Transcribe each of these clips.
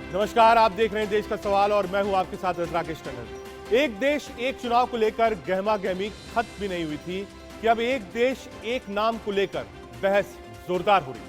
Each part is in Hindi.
नमस्कार, आप देख रहे हैं देश का सवाल और मैं हूं आपके साथ राकेश टंडन। एक देश एक चुनाव को लेकर गहमा गहमी खत्म भी नहीं हुई थी कि अब एक देश एक नाम को लेकर बहस जोरदार हो रही है।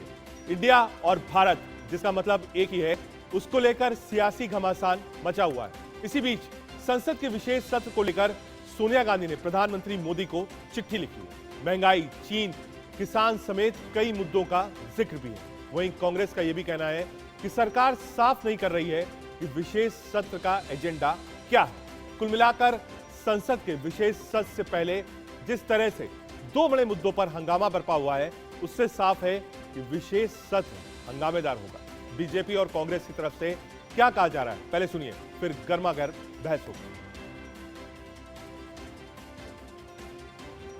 इंडिया और भारत, जिसका मतलब एक ही है, उसको लेकर सियासी घमासान मचा हुआ है। इसी बीच संसद के विशेष सत्र को लेकर सोनिया गांधी ने प्रधानमंत्री मोदी को चिट्ठी लिखी है। महंगाई, चीन, किसान समेत कई मुद्दों का जिक्र भी है। वहीं कांग्रेस का यह भी कहना है कि सरकार साफ नहीं कर रही है कि विशेष सत्र का एजेंडा क्या है। कुल मिलाकर संसद के विशेष सत्र से पहले जिस तरह से दो बड़े मुद्दों पर हंगामा बरपा हुआ है, उससे साफ है कि विशेष सत्र हंगामेदार होगा। बीजेपी और कांग्रेस की तरफ से क्या कहा जा रहा है, पहले सुनिए, फिर गर्मागर्म बहस होगी।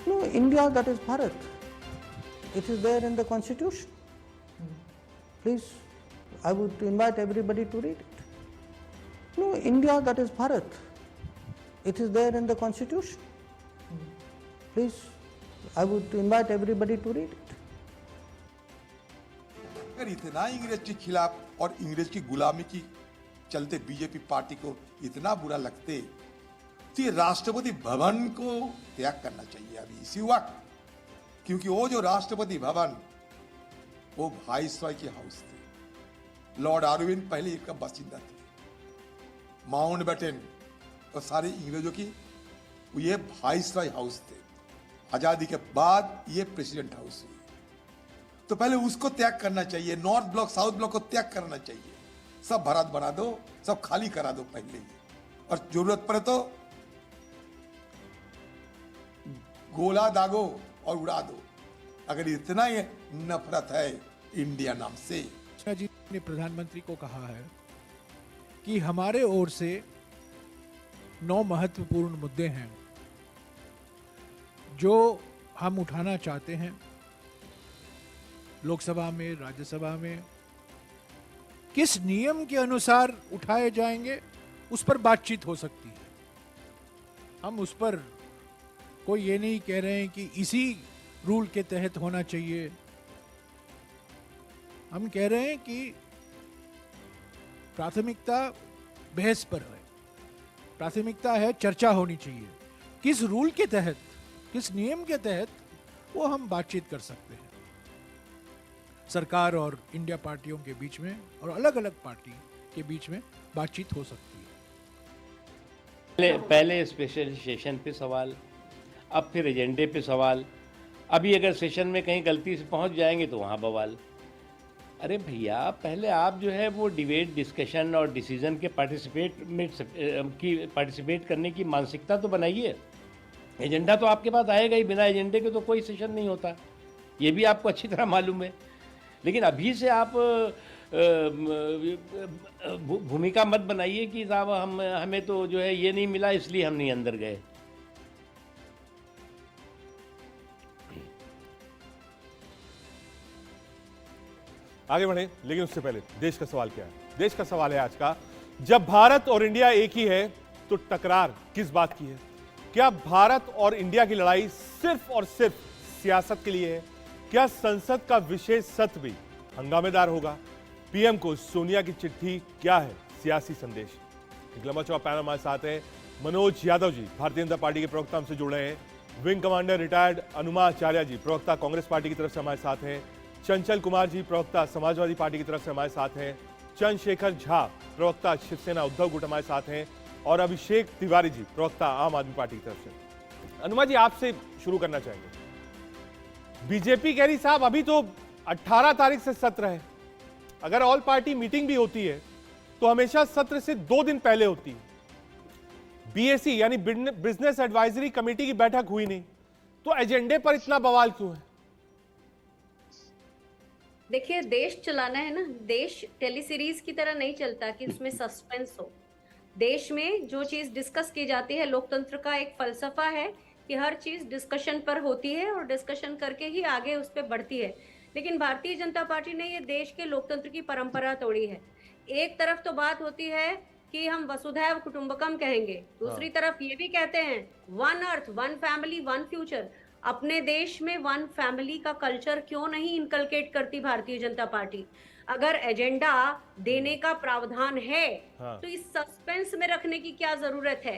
No, India, that is Bharat. It is there in the constitution. Please, I would invite everybody to read it. No, India, that is Bharat. It is there in the constitution. Please, I would invite everybody to read it. अगर इतना अंग्रेज के खिलाफ और अंग्रेज की गुलामी की चलते बीजेपी पार्टी को इतना बुरा लगते, तो ये राष्ट्रपति भवन को त्याग करना चाहिए अभी इसी वक्त, क्योंकि वो जो राष्ट्रपति भवन वो वाइसरॉय के हाउस थे। लॉर्ड आरविन पहले इसका बासिंदा थे। माउंटबेटन और सारे अंग्रेजों की ये वाइसरॉय हाउस थे। आजादी के बाद ये प्रेसिडेंट हाउस हुई, तो पहले उसको त्याग करना चाहिए। नॉर्थ ब्लॉक, साउथ ब्लॉक को त्याग करना चाहिए। सब भारत बना दो, सब खाली करा दो पहले ही, और जरूरत पड़े तो गोला दागो और उड़ा दो, अगर इतना ही नफरत है इंडिया नाम से। जी ने प्रधानमंत्री को कहा है कि हमारे ओर से 9 महत्वपूर्ण मुद्दे हैं जो हम उठाना चाहते हैं लोकसभा में, राज्यसभा में। किस नियम के अनुसार उठाए जाएंगे उस पर बातचीत हो सकती है। हम उस पर कोई ये नहीं कह रहे हैं कि इसी रूल के तहत होना चाहिए। हम कह रहे हैं कि प्राथमिकता बहस पर है, प्राथमिकता है चर्चा होनी चाहिए। किस रूल के तहत, किस नियम के तहत, वो हम बातचीत कर सकते हैं सरकार और इंडिया पार्टियों के बीच में, और अलग अलग पार्टी के बीच में बातचीत हो सकती है। पहले स्पेशल सेशन पे सवाल, अब फिर एजेंडे पे सवाल। अभी अगर सेशन में कहीं गलती से पहुंच जाएंगे तो वहाँ बवाल। अरे भैया, पहले आप जो है वो डिबेट, डिस्कशन और डिसीजन के पार्टिसिपेट करने की मानसिकता तो बनाइए। एजेंडा तो आपके पास आएगा ही, बिना एजेंडे के तो कोई सेशन नहीं होता, ये भी आपको अच्छी तरह मालूम है। लेकिन अभी से आप भूमिका मत बनाइए कि साहब हमें तो जो है ये नहीं मिला इसलिए हम नहीं अंदर गए। आगे बढ़े, लेकिन उससे पहले देश का सवाल क्या है। देश का सवाल है आज का, जब भारत और इंडिया एक ही है तो टकरार किस बात की है? क्या भारत और इंडिया की लड़ाई सिर्फ और सिर्फ सियासत के लिए है? क्या संसद का विशेष सत्र भी हंगामेदार होगा? पीएम को सोनिया की चिट्ठी क्या है सियासी संदेश? एक लंबा चौड़ा पैनल हमारे साथ है। मनोज यादव जी, भारतीय जनता पार्टी के प्रवक्ता, हमसे जुड़ रहे हैं। विंग कमांडर रिटायर्ड अनुमा आचार्य जी, प्रवक्ता कांग्रेस पार्टी की तरफ से हमारे साथ हैं। चंचल कुमार जी, प्रवक्ता समाजवादी पार्टी की तरफ से हमारे साथ हैं। चंद्रशेखर झा, प्रवक्ता शिवसेना उद्धव गुट, हमारे साथ हैं। और अभिषेक तिवारी जी, प्रवक्ता आम आदमी पार्टी की तरफ से। अनुमा जी, आपसे शुरू करना चाहेंगे। बीजेपी कह रही साहब अभी तो 18 तारीख से सत्र है, अगर ऑल पार्टी मीटिंग भी होती है तो हमेशा सत्र से 2 दिन पहले होती है। बीएसी यानी बिजनेस एडवाइजरी कमेटी की बैठक हुई नहीं, तो एजेंडे पर इतना बवाल क्यों है? देखिए, देश चलाना है ना, देश टेलीसीरीज की तरह नहीं चलता कि उसमें सस्पेंस हो। देश में जो चीज डिस्कस की जाती है, लोकतंत्र का एक फलसफा है कि हर चीज डिस्कशन पर होती है और डिस्कशन करके ही आगे उस पर बढ़ती है। लेकिन भारतीय जनता पार्टी ने ये देश के लोकतंत्र की परंपरा तोड़ी है। एक तरफ तो बात होती है कि हम वसुधैव कुटुंबकम कहेंगे, दूसरी तरफ ये भी कहते हैं one earth, one family, one future. अपने देश में वन फैमिली का कल्चर क्यों नहीं इनकलकेट करती भारतीय जनता पार्टी? अगर एजेंडा देने का प्रावधान है हाँ। तो इस सस्पेंस में रखने की क्या जरूरत है?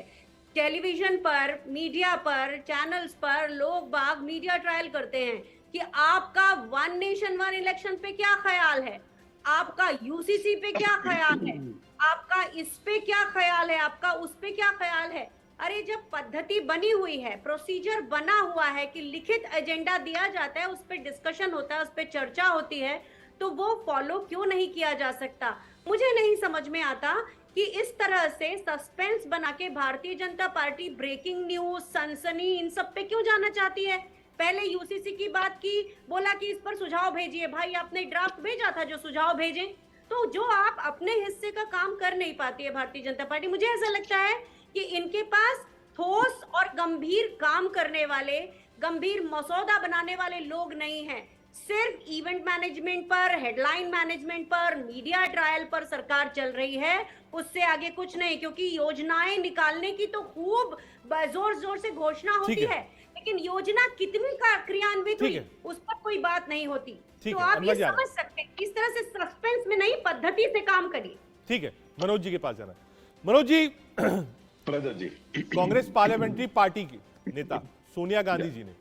टेलीविजन पर, मीडिया पर, चैनल्स पर लोग बाग मीडिया ट्रायल करते हैं कि आपका वन नेशन वन इलेक्शन पे क्या ख्याल है, आपका यूसीसी पे क्या ख्याल है, आपका इस पे क्या ख्याल है, आपका उस पे क्या ख्याल है। अरे जब पद्धति बनी हुई है, प्रोसीजर बना हुआ है कि लिखित एजेंडा दिया जाता है, उस पे डिस्कशन होता है, उस पे चर्चा होती है, तो वो फॉलो क्यों नहीं किया जा सकता? मुझे नहीं समझ में आता कि इस तरह से सस्पेंस बना के Bharatiya Janata party breaking news, सनसनी, इन सब पे क्यों जाना चाहती है। पहले यूसीसी की बात की, बोला कि इस पर सुझाव भेजिए। भाई आपने ड्राफ्ट भेजा था, जो सुझाव भेजे। तो जो आप अपने हिस्से का काम कर नहीं पाती है भारतीय जनता पार्टी, मुझे ऐसा लगता है कि इनके पास ठोस और गंभीर काम करने वाले, गंभीर मसौदा बनाने वाले लोग नहीं हैं। सिर्फ इवेंट मैनेजमेंट पर, हेडलाइन मैनेजमेंट पर, मीडिया ट्रायल पर सरकार चल रही है, उससे आगे कुछ नहीं। क्योंकि योजनाएं निकालने की तो खूब जोर जोर से घोषणा होती है, लेकिन योजना कितनी क्रियान्वित हुई उस पर कोई बात नहीं होती। तो आप ये समझ सकते हैं, इस तरह से सस्पेंस में नहीं, पद्धति से काम करिए। ठीक है, मनोज जी के पास जाना। मनोज जी, कांग्रेस पार्लियामेंट्री पार्टी की नेता सोनिया गांधी जी ने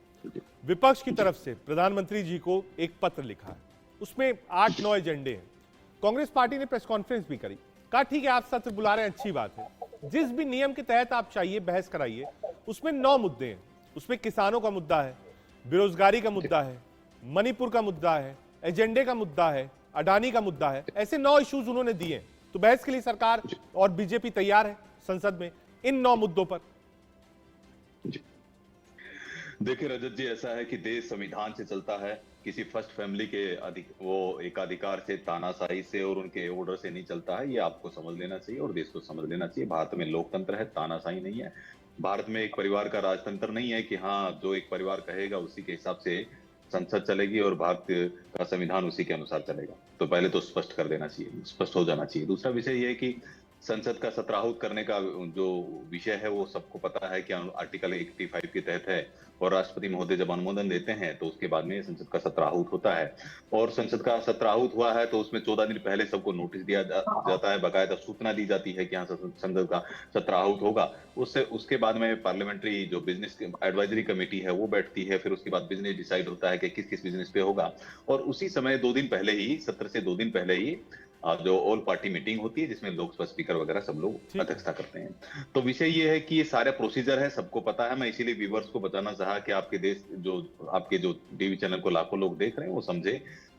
विपक्ष की तरफ से प्रधानमंत्री जी को एक पत्र लिखा है। उसमें 8-9 एजेंडे हैं। कांग्रेस पार्टी ने प्रेस कॉन्फ्रेंस भी करी, कहा ठीक है आप सत्र बुला रहे हैं, अच्छी बात है, जिस भी नियम के तहत आप चाहिए बहस कराइए। उसमें 9 मुद्दे हैं। उसमें किसानों का मुद्दा है, बेरोजगारी का मुद्दा है, मणिपुर का मुद्दा है, एजेंडे का मुद्दा है, अडानी का मुद्दा है। ऐसे 9 इश्यूज उन्होंने दिए हैं। तो बहस के लिए सरकार और बीजेपी तैयार है संसद में इन 9 मुद्दों पर। देखिए रजत जी, ऐसा है कि देश संविधान से चलता है, किसी फर्स्ट फैमिली के वो एकाधिकार से, तानाशाही से और उनके ऑर्डर से नहीं चलता है। ये आपको समझ लेना चाहिए और देश को समझ लेना चाहिए। भारत में लोकतंत्र है, तानाशाही नहीं है। भारत में एक परिवार का राजतंत्र नहीं है कि हाँ जो एक परिवार कहेगा उसी के हिसाब से संसद चलेगी और भारत का संविधान उसी के अनुसार चलेगा। तो पहले तो स्पष्ट कर देना चाहिए, स्पष्ट हो जाना चाहिए। दूसरा विषय ये है कि संसद का सत्राहुत करने का जो विषय है वो सबको पता है कि आर्टिकल 85 के तहत है और राष्ट्रपति महोदय जब अनुमोदन देते हैं तो उसके बाद में संसद का सत्राहुत होता है। और संसद का सत्राहुत हुआ है तो उसमें 14 दिन पहले सबको नोटिस दिया जाता है, बाकायदा सूचना दी जाती है कि यहाँ संसद का सत्राहुत होगा। उसके बाद में पार्लियामेंट्री जो बिजनेस एडवाइजरी कमेटी है वो बैठती है, फिर उसके बाद बिजनेस डिसाइड होता है कि किस किस बिजनेस पे होगा। और उसी समय 2 दिन पहले ही, सत्र से 2 दिन पहले ही जो ऑल पार्टी मीटिंग होती है जिसमें लोकसभा स्पीकर वगैरह सब लोग अध्यक्षता करते हैं। तो विषय ये है कि ये सारे प्रोसीजर है, सबको पता है। मैं इसीलिए व्यूअर्स को बताना चाहा कि आपके देश आपके जो टीवी चैनल को लाखों लोग देख रहे हैं वो समझे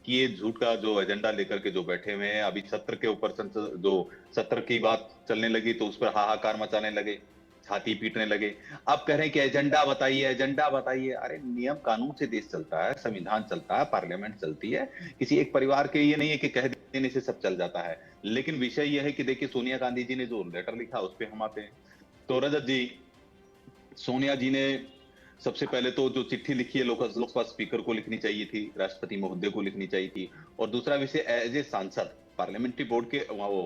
कि ये झूठ का जो एजेंडा लेकर के जो बैठे हुए हैं। अभी सत्र के ऊपर जो सत्र की बात चलने लगी तो उस पर हाहाकार मचाने लगे, छाती पीटने लगे। अब कह रहे हैं कि एजेंडा बताइए, एजेंडा बताइए। अरे नियम कानून से देश चलता है, संविधान चलता है, पार्लियामेंट चलती है। किसी एक परिवार के ये नहीं है कि कह देने से सब चल जाता है। लेकिन विषय यह है कि देखिए सोनिया गांधी जी ने जो लेटर लिखा उस पर हम आते हैं। तो रजत जी, सोनिया जी ने सबसे पहले तो जो चिट्ठी लिखी है लोकसभा स्पीकर को लिखनी चाहिए थी, राष्ट्रपति महोदय को लिखनी चाहिए थी। और दूसरा विषय, एज ए सांसद पार्लियामेंट्री बोर्ड के वो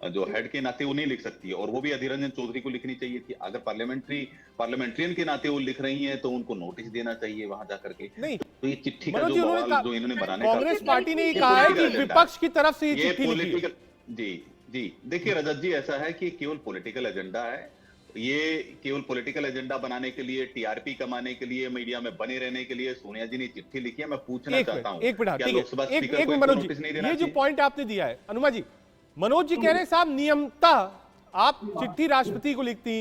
जो हेड के नाते वो नहीं लिख सकती है, और वो भी अधीर रंजन चौधरी को लिखनी चाहिए थी। अगर पार्लियामेंट्रियन के नाते वो लिख रही हैं तो उनको नोटिस देना चाहिए वहां जाकर के। नहीं, तो ये चिट्ठी का जो बवाल जो इन्होंने बनाने का, कांग्रेस पार्टी ने कहा है कि विपक्ष की तरफ से ये चिट्ठी लिखी है। जी देखिए रजत जी, ऐसा है कि केवल पॉलिटिकल एजेंडा है। ये केवल पॉलिटिकल एजेंडा बनाने के लिए, टीआरपी कमाने के लिए, मीडिया में बने रहने के लिए सोनिया जी ने चिट्ठी लिखी है। मैं पूछना चाहता हूँ, क्या लोकसभा स्पीकर को नोटिस नहीं देना चाहिए? ये जो पॉइंट आपने दिया है अनुमा जी, मनोज जी कह रहे हैं साहब नियमता आप चिट्ठी राष्ट्रपति को लिखती,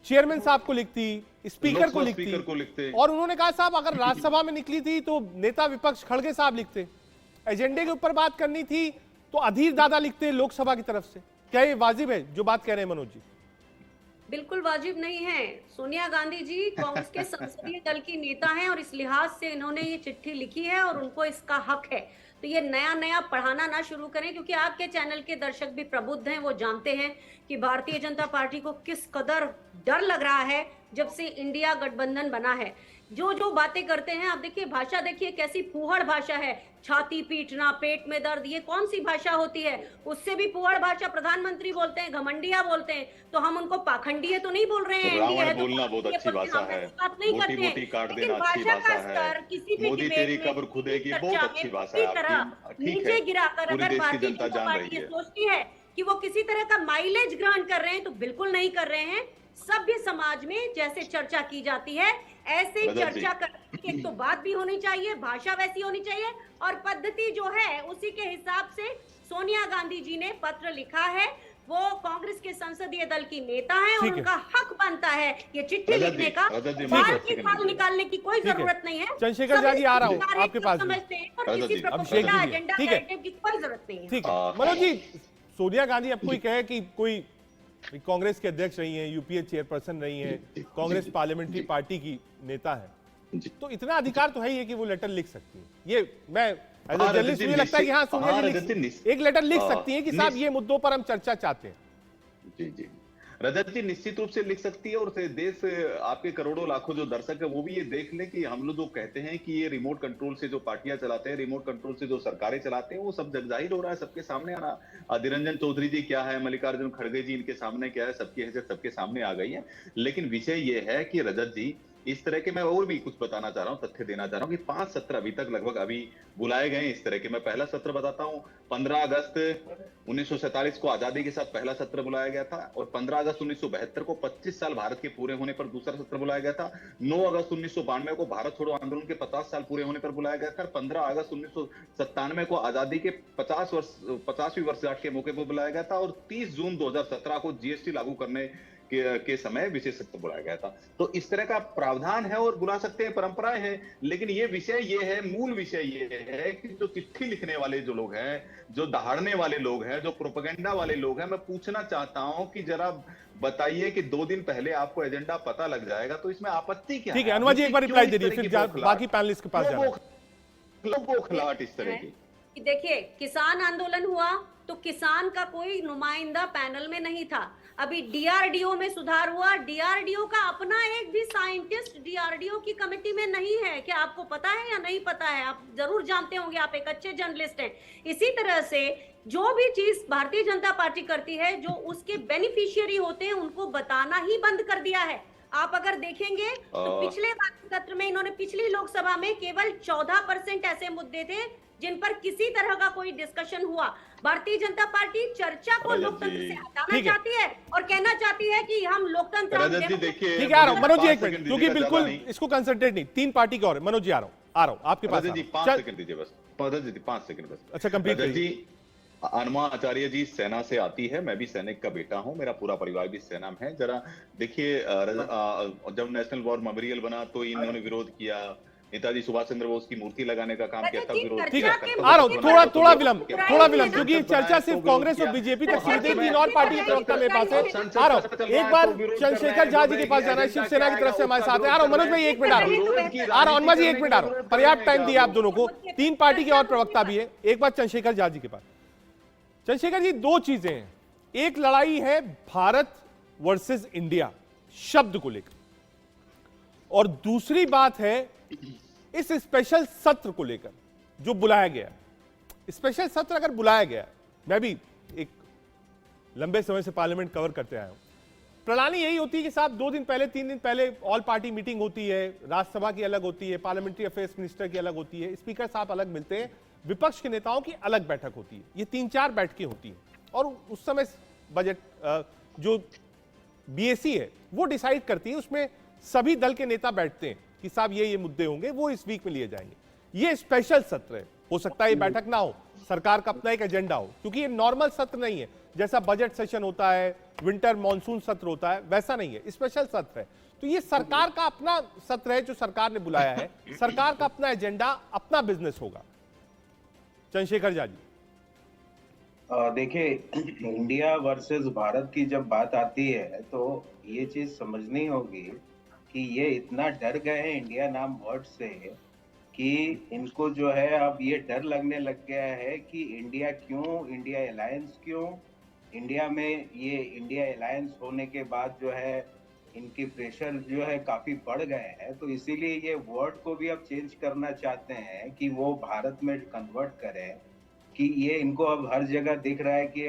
चेयरमैन साहब को लिखती, स्पीकर को लिखती, और उन्होंने कहा साहब अगर राज्यसभा में निकली थी तो नेता विपक्ष खड़गे साहब लिखते, एजेंडे के ऊपर बात करनी थी तो अधीर दादा लिखते लोकसभा की तरफ से। क्या ये वाजिब है जो बात कह रहे हैं मनोज जी? बिल्कुल वाजिब नहीं है। सोनिया गांधी जी कांग्रेस के संसदीय दल की नेता हैं और इस लिहाज से इन्होंने ये चिट्ठी लिखी है और उनको इसका हक है। तो ये नया नया पढ़ाना ना शुरू करें, क्योंकि आपके चैनल के दर्शक भी प्रबुद्ध हैं, वो जानते हैं कि भारतीय जनता पार्टी को किस कदर डर लग रहा है जब से इंडिया गठबंधन बना है। जो जो बातें करते हैं। आप देखिए भाषा, देखिए कैसी फूहड़ भाषा है, छाती पीटना, पेट में दर्द, ये कौन सी भाषा होती है? उससे भी फूहड़ भाषा प्रधानमंत्री बोलते हैं, घमंडिया बोलते हैं। तो हम उनको पाखंडी तो नहीं बोल रहे हैं, एनडीए रावण है तो बोलना बहुत पाखंडी अच्छी बोलते हैं, भाषा हम है, ऐसी बात नहीं मोटी करते हैं। मोटी काट लेकिन देना अच्छी भाषा का भाषा है, स्तर किसी भी मोदी डिबेट तेरी में, कब्र किसी खुदेगी भी बहुत चर्चा अच्छी में भाषा किसी है तरह आपकी, ठीक नीचे है, गिराकर पूरी अगर देश की भारतीय जनता जनता जान पार्टी रही ये है। सोचती है कि वो किसी तरह का माइलेज ग्रहण कर रहे हैं, तो बिल्कुल नहीं कर रहे हैं। सभ्य समाज में जैसे चर्चा की जाती है, ऐसे ही रजत जी, चर्चा करने की एक तो बात भी होनी चाहिए, भाषा वैसी होनी चाहिए, और पद्धति जो है उसी के हिसाब से सोनिया गांधी जी ने पत्र लिखा है। वो कांग्रेस के संसदीय दल की नेता हैं और ठीक है। उनका हक बनता है ये चिट्ठी रजत लिखने जी, का। रजत जी, बाहर ठीक की है, खाल निकालने की कोई ठीक है। जरूरत नहीं है। चंद्रशेखर झा जी, आ रहा हूं सारे आपके पास भी। समझते हैं और रजत किसी जी, अभिषेक प्रोपेगेंडा जी भी हैं। एजेंडा ठीक है। नैरेटिव की कोई जरूरत नहीं है। ठीक है मनोज जी, सोनिया गांधी अब कोई कहे कि कोई कांग्रेस के अध्यक्ष रही हैं, यूपीए चेयरपर्सन रही हैं, कांग्रेस पार्लियामेंट्री पार्टी की नेता है, जी। तो इतना अधिकार तो है ही है कि वो लेटर लिख सकती है। ये मैं एज हाँ, जर्नलिस्ट रजत जी, मुझे लगता है कि हाँ निश्चित- सोनिया हाँ, जी रजत जी, एक लेटर लिख हाँ, सकती हैं कि साहब ये मुद्दों पर हम चर्चा चाहते हैं। जी जी, रजत जी निश्चित रूप से लिख सकती है, और देश आपके करोड़ों लाखों जो दर्शक है वो भी ये देख ले कि हम लोग जो कहते हैं कि ये रिमोट कंट्रोल से जो पार्टियां चलाते हैं, रिमोट कंट्रोल से जो सरकारें चलाते हैं, वो सब जग जाहिर हो रहा है, सबके सामने आ रहा। अधिर रंजन चौधरी जी क्या है, मल्लिकार्जुन खड़गे जी इनके सामने क्या है, सबकी हैसियत सबके सामने आ गई है। लेकिन विषय ये है कि रजत जी इस तरह के, मैं और भी कुछ बताना चाह रहा हूँ, तथ्य देना चाह रहा हूँ कि 5 सत्र अभी तक लगभग अभी बुलाए गए इस तरह के। मैं पहला सत्र बताता हूँ, 15 अगस्त 1947 को आजादी के साथ पहला सत्र बुलाया गया था, और 15 अगस्त 1972 को 25 साल भारत के पूरे होने पर दूसरा सत्र बुलाया गया था। 9 अगस्त 1992 को भारत छोड़ो आंदोलन के 50 साल पूरे होने पर बुलाया गया था। 15 अगस्त 1997 को आजादी के 50वीं वर्षगांठ के मौके पर बुलाया गया था, और 30 जून 2017 को जीएसटी लागू करने के समय विशेष सत्र बुलाया गया था। तो इस तरह का प्रावधान है और बुला सकते हैं, परंपराएं हैं। लेकिन ये विषय ये है, मूल विषय ये है कि जो चिट्ठी लिखने वाले जो लोग हैं, जो दहाड़ने वाले लोग हैं, जो प्रोपेगेंडा वाले लोग हैं, मैं पूछना चाहता हूं कि जरा बताइए कि 2 दिन पहले आपको एजेंडा पता लग जाएगा तो इसमें आपत्ति क्या है? ठीक है अनुमा जी, एक बार रिप्लाई दे दीजिए, फिर बाकी पैनलिस्ट के पास जाना है। बौखलाहट इस तरह की। कि देखिए किसान आंदोलन हुआ तो किसान का कोई नुमाइंदा पैनल में नहीं था। अभी डीआरडीओ में सुधार हुआ, डीआरडीओ का अपना एक भी साइंटिस्ट डीआरडीओ की कमेटी में नहीं है। क्या आपको पता है या नहीं पता है? आप जरूर जानते होंगे, आप एक अच्छे जर्नलिस्ट हैं। इसी तरह से जो भी चीज भारतीय जनता पार्टी करती है, जो उसके बेनिफिशियरी होते हैं उनको बताना ही बंद कर दिया है। आप अगर देखेंगे तो पिछले सत्र में इन्होंने, पिछली लोकसभा में केवल 14% ऐसे मुद्दे थे जिन पर किसी तरह का कोई डिस्कशन हुआ। भारतीय जनता पार्टी चर्चा को लोकतंत्र से हटाना चाहती है और कहना चाहती है कि हम लोकतंत्र। देखिए, ठीक है, आ रहा हूं मनोज जी, एक मिनट, क्योंकि बिल्कुल इसको कंसंट्रेट नहीं, 3 पार्टी के और। मनोज जी आ रहा हूं आपके पास। जी 5 सेकंड दीजिए बस, 5 सेकंड बस। अच्छा कंप्लीट जी, अनुमा आचार्य जी सेना से आती है, मैं भी सैनिक का बेटा हूं, मेरा पूरा परिवार भी सेना में है। जरा देखिए, जब नेशनल वॉर मेमोरियल बना तो इन्होंने विरोध किया, नेताजी सुभाष चंद्र बोस की मूर्ति लगाने का काम किया, तब विरोध ठीक किया। है, आ रहा हूं, थोड़ा विलंब, क्योंकि चर्चा सिर्फ कांग्रेस और बीजेपी तक सीमित है। 3 और पार्टी के प्रवक्ता मेरे पास है, आ रहा हूं। एक बार चंद्रशेखर झा जी के पास जाना है, शिवसेना की तरफ से हमारे साथ है। आ रहा हूं मनोज भाई, 1 मिनट आ रहा हूं, अनुमा जी 1 मिनट आ रहा हूं, पर्याप्त टाइम दिया आप दोनों को। 3 पार्टी के और प्रवक्ता भी है, एक बार चंद्रशेखर झा जी के पास। चंद्रशेखर जी, 2 चीजें हैं, एक लड़ाई है भारत वर्सेस इंडिया शब्द को लेकर, और दूसरी बात है इस स्पेशल सत्र को लेकर जो बुलाया गया। स्पेशल सत्र अगर बुलाया गया, मैं भी एक लंबे समय से पार्लियामेंट कवर करते आया हूं, प्रणाली यही होती है कि साहब 2 दिन पहले 3 दिन पहले ऑल पार्टी मीटिंग होती है, राज्यसभा की अलग होती है, पार्लियामेंट्री अफेयर्स मिनिस्टर की अलग होती है, स्पीकर साहब अलग मिलते हैं, विपक्ष के नेताओं की अलग बैठक होती है। ये 3-4 बैठकें होती हैं, और उस समय बजट जो बीएसी है वो डिसाइड करती है, उसमें सभी दल के नेता बैठते हैं कि साहब ये मुद्दे होंगे, वो इस वीक में लिए जाएंगे। ये स्पेशल सत्र है, हो सकता है ये बैठक ना हो, सरकार का अपना एक एजेंडा हो, क्योंकि ये नॉर्मल सत्र नहीं है। जैसा बजट सेशन होता है, विंटर मॉनसून सत्र होता है, वैसा नहीं है, स्पेशल सत्र है। तो ये सरकार का अपना सत्र है जो सरकार ने बुलाया है, सरकार का अपना एजेंडा, अपना बिजनेस होगा। चंद्रशेखर झा जी, देखिए, इंडिया वर्सेस भारत की जब बात आती है तो ये चीज समझनी होगी कि ये इतना डर गए हैं इंडिया नाम वर्ड से कि इनको जो है अब ये डर लगने लग गया है कि इंडिया क्यों, इंडिया अलायंस क्यों, इंडिया में ये इंडिया अलायंस होने के बाद जो है इनकी प्रेशर जो है काफी बढ़ गए हैं, तो इसीलिए ये वर्ड को भी अब चेंज करना चाहते हैं कि वो भारत में कन्वर्ट करें, कि ये इनको अब हर जगह दिख रहा है कि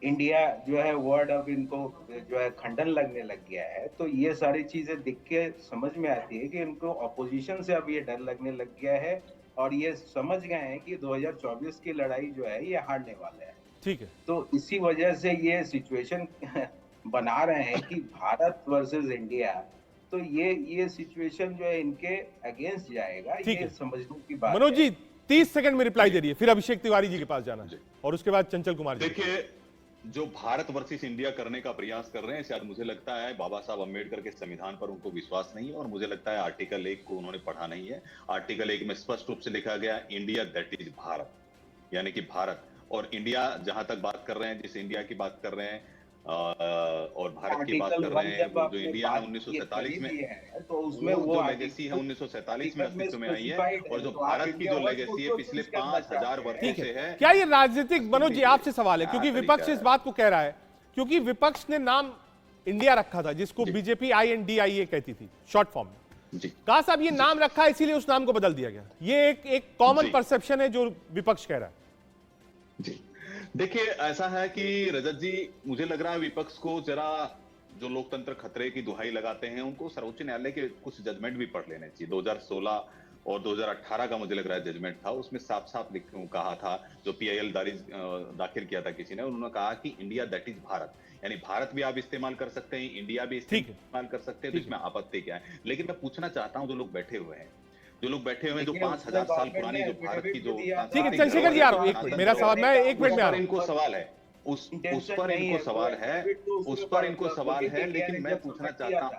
इंडिया जो है वर्ड अब इनको जो है खंडन लगने लग गया है। तो ये सारी चीजें दिख के समझ में आती है कि इनको ऑपोजिशन से अब ये डर लगने लग गया है, और ये समझ गए हैं कि 2024 की लड़ाई जो है ये हारने वाले हैं। ठीक है, तो इसी वजह से ये सिचुएशन बना रहे हैं कि भारत वर्सेस इंडिया, तो ये सिचुएशन जो है इनके अगेंस्ट जाएगा। ठीक ये है। समझने की बात मनोज जी है। 30 सेकंड में रिप्लाई दे रही है, फिर अभिषेक तिवारी जी के पास जाना है और उसके बाद चंचल कुमार जी। देखिए, जो भारत वर्सेस इंडिया करने का प्रयास कर रहे हैं, शायद मुझे लगता है बाबा साहब अम्बेडकर के संविधान पर उनको विश्वास नहीं है, और मुझे लगता है आर्टिकल 1 को उन्होंने पढ़ा नहीं है। आर्टिकल 1 में स्पष्ट रूप से लिखा गया इंडिया दैट इज भारत, यानी कि भारत। और इंडिया जहां तक बात कर रहे हैं, जिस इंडिया की बात कर रहे हैं और भारत की बात कर रहे हैं, वो जो इंडिया है 1947 में, तो उसमें वो जो लेगेसी है 1947 में अस्तित्व में आई है, और जो भारत की जो लेगेसी है पिछले 5000 वर्षों से है। क्या ये राजनीतिक, मनोज जी आपसे सवाल है, क्योंकि विपक्ष इस बात को कह रहा है, क्योंकि विपक्ष ने नाम इंडिया रखा था जिसको बीजेपी INDIA कहती थी शॉर्ट फॉर्म में। कहा साहब ये नाम रखा है इसीलिए उस नाम को बदल दिया गया। ये एक कॉमन परसेप्शन है जो विपक्ष कह रहा है। जी देखिए, ऐसा है कि रजत जी, मुझे लग रहा है विपक्ष को जरा जो लोकतंत्र खतरे की दुहाई लगाते हैं, उनको सर्वोच्च न्यायालय के कुछ जजमेंट भी पढ़ लेने चाहिए। 2016 और 2018 का मुझे लग रहा है जजमेंट था, उसमें साफ साफ कहा था, जो PIL दाखिल किया था किसी ने, उन्होंने कहा कि इंडिया दैट इज भारत, यानी भारत भी आप इस्तेमाल कर सकते हैं, इंडिया भी इस्तेमाल कर सकते हैं, तो इसमें आपत्ति क्या है। लेकिन मैं पूछना चाहता हूँ, जो लोग बैठे हुए हैं, जो 5000 साल पुरानी जो भारत की जो, ठीक है चंद्रशेखर जी आ रहा हूं, एक मिनट मेरा सवाल, मैं 1 मिनट में आ रहा हूं। इनको सवाल है उस पर इनको सवाल है, उस पर इनको सवाल है, लेकिन मैं पूछना चाहता हूं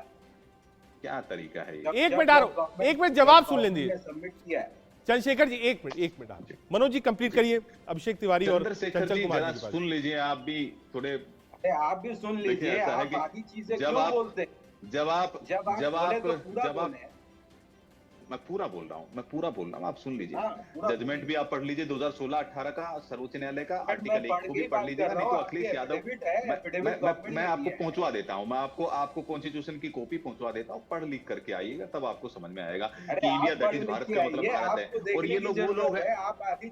क्या तरीका है ये। 1 मिनट आ रहा हूं, 1 मिनट जवाब सुन लेंगे सबमिट किया है। चंद्रशेखर जी, 1 मिनट आप मनोज जी कंप्लीट करिए, अभिषेक तिवारी और चंद्रशेखर चंचल जी कुमार जरा जी के पास। सुन लीजिए, आप भी थोड़े, अरे आप भी सुन लीजिए, देखिए, ऐसा है आप कि आधी चीजें जब क्यों आप- बोलते हैं? जब आप पूरा बोले। मैं पूरा बोल रहा हूँ, आप सुन लीजिए। हाँ, पूरा जजमेंट भी आप पढ़ लीजिए 2016-18 का सर्वोच्च न्यायालय का, मैं आर्टिकल 1 को भी पढ़ लीजिएगा, नहीं तो अखिलेश यादव, मैं आपको पहुंचवा देता हूँ, मैं आपको कॉन्स्टिट्यूशन की कॉपी पहुंचवा देता हूँ, पढ़ लिख करके आइएगा, तब आपको समझ में आएगा कि इंडिया दैट इज भारत का मतलब भारत है। और ये लोग वो लोग हैं,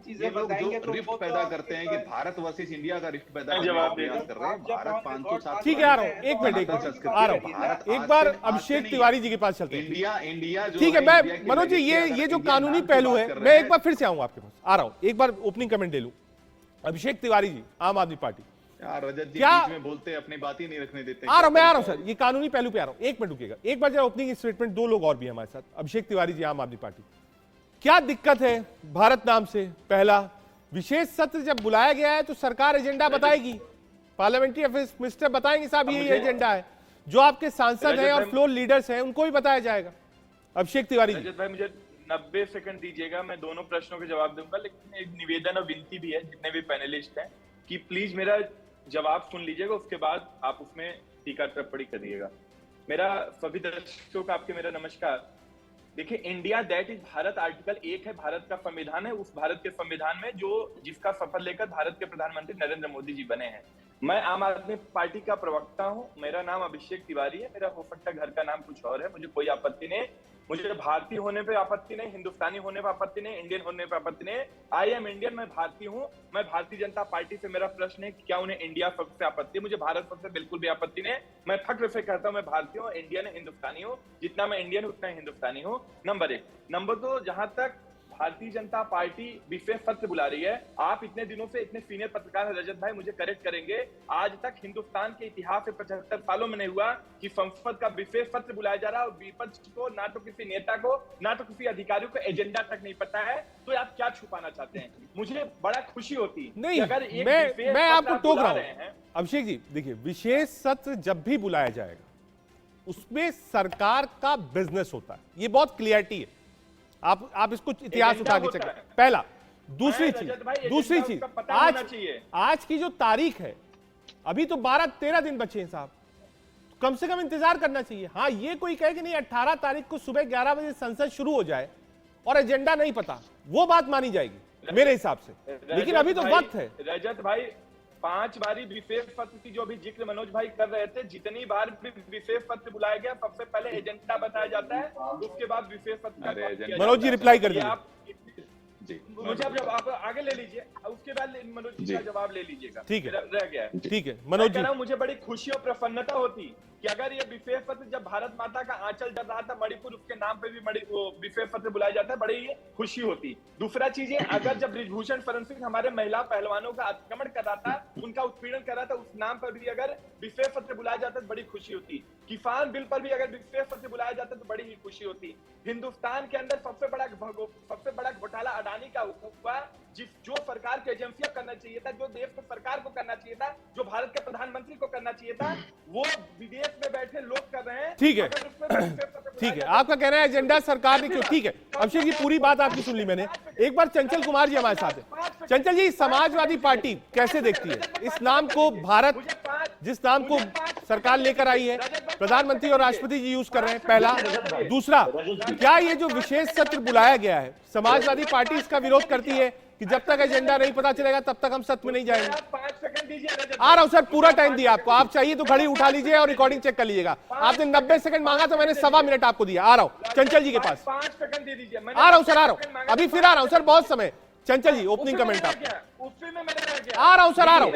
ये लोग जो रिफ्ट पैदा करते हैं कि भारत वर्सेस इंडिया का रिफ्ट पैदा करने का प्रयास कर रहे हैं। भारत 500 साल, ठीक है आ रहा हूं, 1 मिनट आ रहा हूं, एक बार अभिषेक तिवारी जी के पास चलते हैं। इंडिया जो ठीक है, है, मैं इंडिया की मनोज जी legacy ये अगर जो इंडिया कानूनी नाम की पहलू बात है, कर रहे मैं हैं, एक बार फिर से आऊंगा आपके पास, आ रहा हूं, एक बार ओपनिंग कमेंट ले लूं। अभिषेक तिवारी जी, आम आदमी पार्टी, यार रजत जी क्या- बीच में बोलते हैं, अपनी बात ही नहीं रखने देते। आ रहा हूं सर, ये कानूनी पहलू पे आ रहा हूं, 1 मिनट रुकिएगा, एक बार जरा ओपनिंग स्टेटमेंट, 2 लोग और भी हैं हमारे साथ। अभिषेक तिवारी जी, आम आदमी पार्टी, क्या दिक्कत है भारत नाम से? पहला, विशेष सत्र जब बुलाया गया है तो सरकार एजेंडा बताएगी, पार्लियामेंट्री अफेयर्स मिनिस्टर बताएंगे साहब ये एजेंडा है, जो आपके सांसद हैं और फ्लोर लीडर्स हैं उनको भी बताया जाएगा। अभिषेक तिवारी जी, रजत भाई मुझे 90 सेकंड दीजिएगा, मैं दोनों प्रश्नों के जवाब दूंगा, लेकिन एक निवेदन और विनती भी है जितने भी पैनलिस्ट हैं कि प्लीज मेरा जवाब सुन लीजिएगा, उसके बाद आप उसमें टीका टिप्पणी करिएगा। मेरा सभी दर्शकों का आपके मेरा नमस्कार। देखिए, India that is Bharat article 1 है, भारत का संविधान है, उस भारत के संविधान में जिसका शपथ लेकर भारत के प्रधानमंत्री नरेंद्र मोदी जी बने हैं। मैं आम आदमी पार्टी का प्रवक्ता हूं, मेरा नाम अभिषेक तिवारी है, मेरा हो सकता है घर का नाम कुछ और है, मुझे कोई आपत्ति नहीं, मुझे भारतीय होने पे आपत्ति नहीं, हिंदुस्तानी होने पे आपत्ति नहीं, इंडियन होने पे आपत्ति नहीं। आई एम इंडियन, मैं भारतीय हूँ, मैं भारतीय जनता पार्टी से मेरा प्रश्न है कि क्या उन्हें इंडिया पद से आपत्ति है? मुझे भारत पद से बिल्कुल भी आपत्ति नहीं। मैं फख्र से कहता हूँ मैं भारतीय हूँ, इंडियन, हिंदुस्तानी हूँ, जितना मैं इंडियन उतना हिंदुस्तानी हूँ। नंबर 1। नंबर 2, जहां तक भारतीय जनता पार्टी विशेष सत्र बुला रही है, आप इतने दिनों से इतने सीनियर पत्रकार हैं रजत भाई, मुझे करेक्ट करेंगे, आज तक हिंदुस्तान के इतिहास से 75 सालों में नहीं हुआ कि संसद का विशेष सत्र बुलाया जा रहा है और विपक्ष को, ना तो किसी नेता को, ना तो किसी अधिकारी को एजेंडा तक नहीं पता है। तो आप क्या छुपाना चाहते हैं? मुझे बड़ा खुशी होती नहीं, अगर एक मैं आपको टोक बुला रहा रहे हूं हैं। अभिषेक जी। देखिए, विशेष सत्र जब भी बुलाया जाएगा उसमें सरकार का बिजनेस होता है, ये बहुत क्लियरिटी है। आप इसको इतिहास एजेंडा उठा के होता चेक, है। पहला। दूसरी रजत भाई, चीज, दूसरी एजेंडा चीज, उसका पता होना आज चाहिए। आज की जो तारीख है, अभी तो 12-13 दिन बचे हैं साहब, कम से कम इंतजार करना चाहिए। हाँ, ये कोई कहे कि नहीं 18 तारीख को सुबह 11 बजे संसद शुरू हो जाए और एजेंडा नहीं पता, वो बात मानी जाएगी मेरे हिसाब से, लेकिन अभी तो वक्त है। रजत भाई, 5 बारी विशेष सत्र की जो भी जिक्र मनोज भाई कर रहे थे, जितनी बार भी विशेष सत्र बुलाया गया सबसे पहले एजेंडा बताया जाता है, उसके बाद विशेष सत्र का अरे एजेंडा मनोज जी रिप्लाई कर ये दीजिए। आप जी मुझे आप आगे ले लीजिए, उसके बाद मनोज जी का जवाब ले लीजिएगा। ठीक है। रह गया है। ठीक है मैं मनोज कह जी, रहा हूं, मुझे बड़ी खुशी और प्रसन्नता होती कि अगर ये विशेष पत्र जब भारत माता का आंचल जल रहा था मणिपुर, उसके नाम पे भी वो विशेष पत्र बुलाया जाता है, बड़ी ये खुशी होती। दूसरा चीज है, अगर जब बृजभूषण शरण सिंह हमारे महिला पहलवानों का आक्रमण कर रहा था, उनका उत्पीड़न कर रहा था, उस नाम पर भी अगर विशेष पत्र बुलाया जाता तो बड़ी खुशी होती। किसान बिल पर भी अगर विशेष पत्र बुलाया जाता तो बड़ी ही खुशी होती। हिंदुस्तान के अंदर सबसे बड़ा घोटाला अडानी का हुआ, जो सरकार की एजेंसियां करना चाहिए था, जो देश की सरकार को करना चाहिए था, जो भारत के प्रधानमंत्री को करना चाहिए था, वो विदेश में बैठे लोग कर रहे हैं। ठीक है ठीक है, आपका कहना है एजेंडा सरकार ने क्यों, ठीक है अभिषेक जी पूरी बात आपकी सुन ली मैंने। एक बार चंचल कुमार जी हमारे साथ है। चंचल जी, समाजवादी पार्टी कैसे देखती है इस नाम को, भारत जिस नाम को सरकार लेकर आई है, प्रधानमंत्री और राष्ट्रपति जी यूज कर रहे हैं, पहला। दूसरा, क्या ये जो विशेष सत्र बुलाया गया है, समाजवादी पार्टी इसका विरोध करती है कि जब तक एजेंडा नहीं पता चलेगा तब तक हम सत्र में नहीं जाएंगे? 5 सेकंड दीजिए। आ रहा हूं सर, पूरा टाइम दिया आपको, आप चाहिए तो घड़ी उठा लीजिए और रिकॉर्डिंग चेक कर लीजिएगा। आपने 90 सेकंड मांगा तो मैंने 1.25 मिनट आपको दिया। आ रहा हूं चंचल जी के पास, 5 सेकंड दे दीजिए। आ रहा हूं सर, आ रहा हूं, अभी फिर आ रहा हूं सर, बहुत समय। चंचल जी ओपनिंग कमेंट आप। आ रहा हूं सर, आ रहा हूं,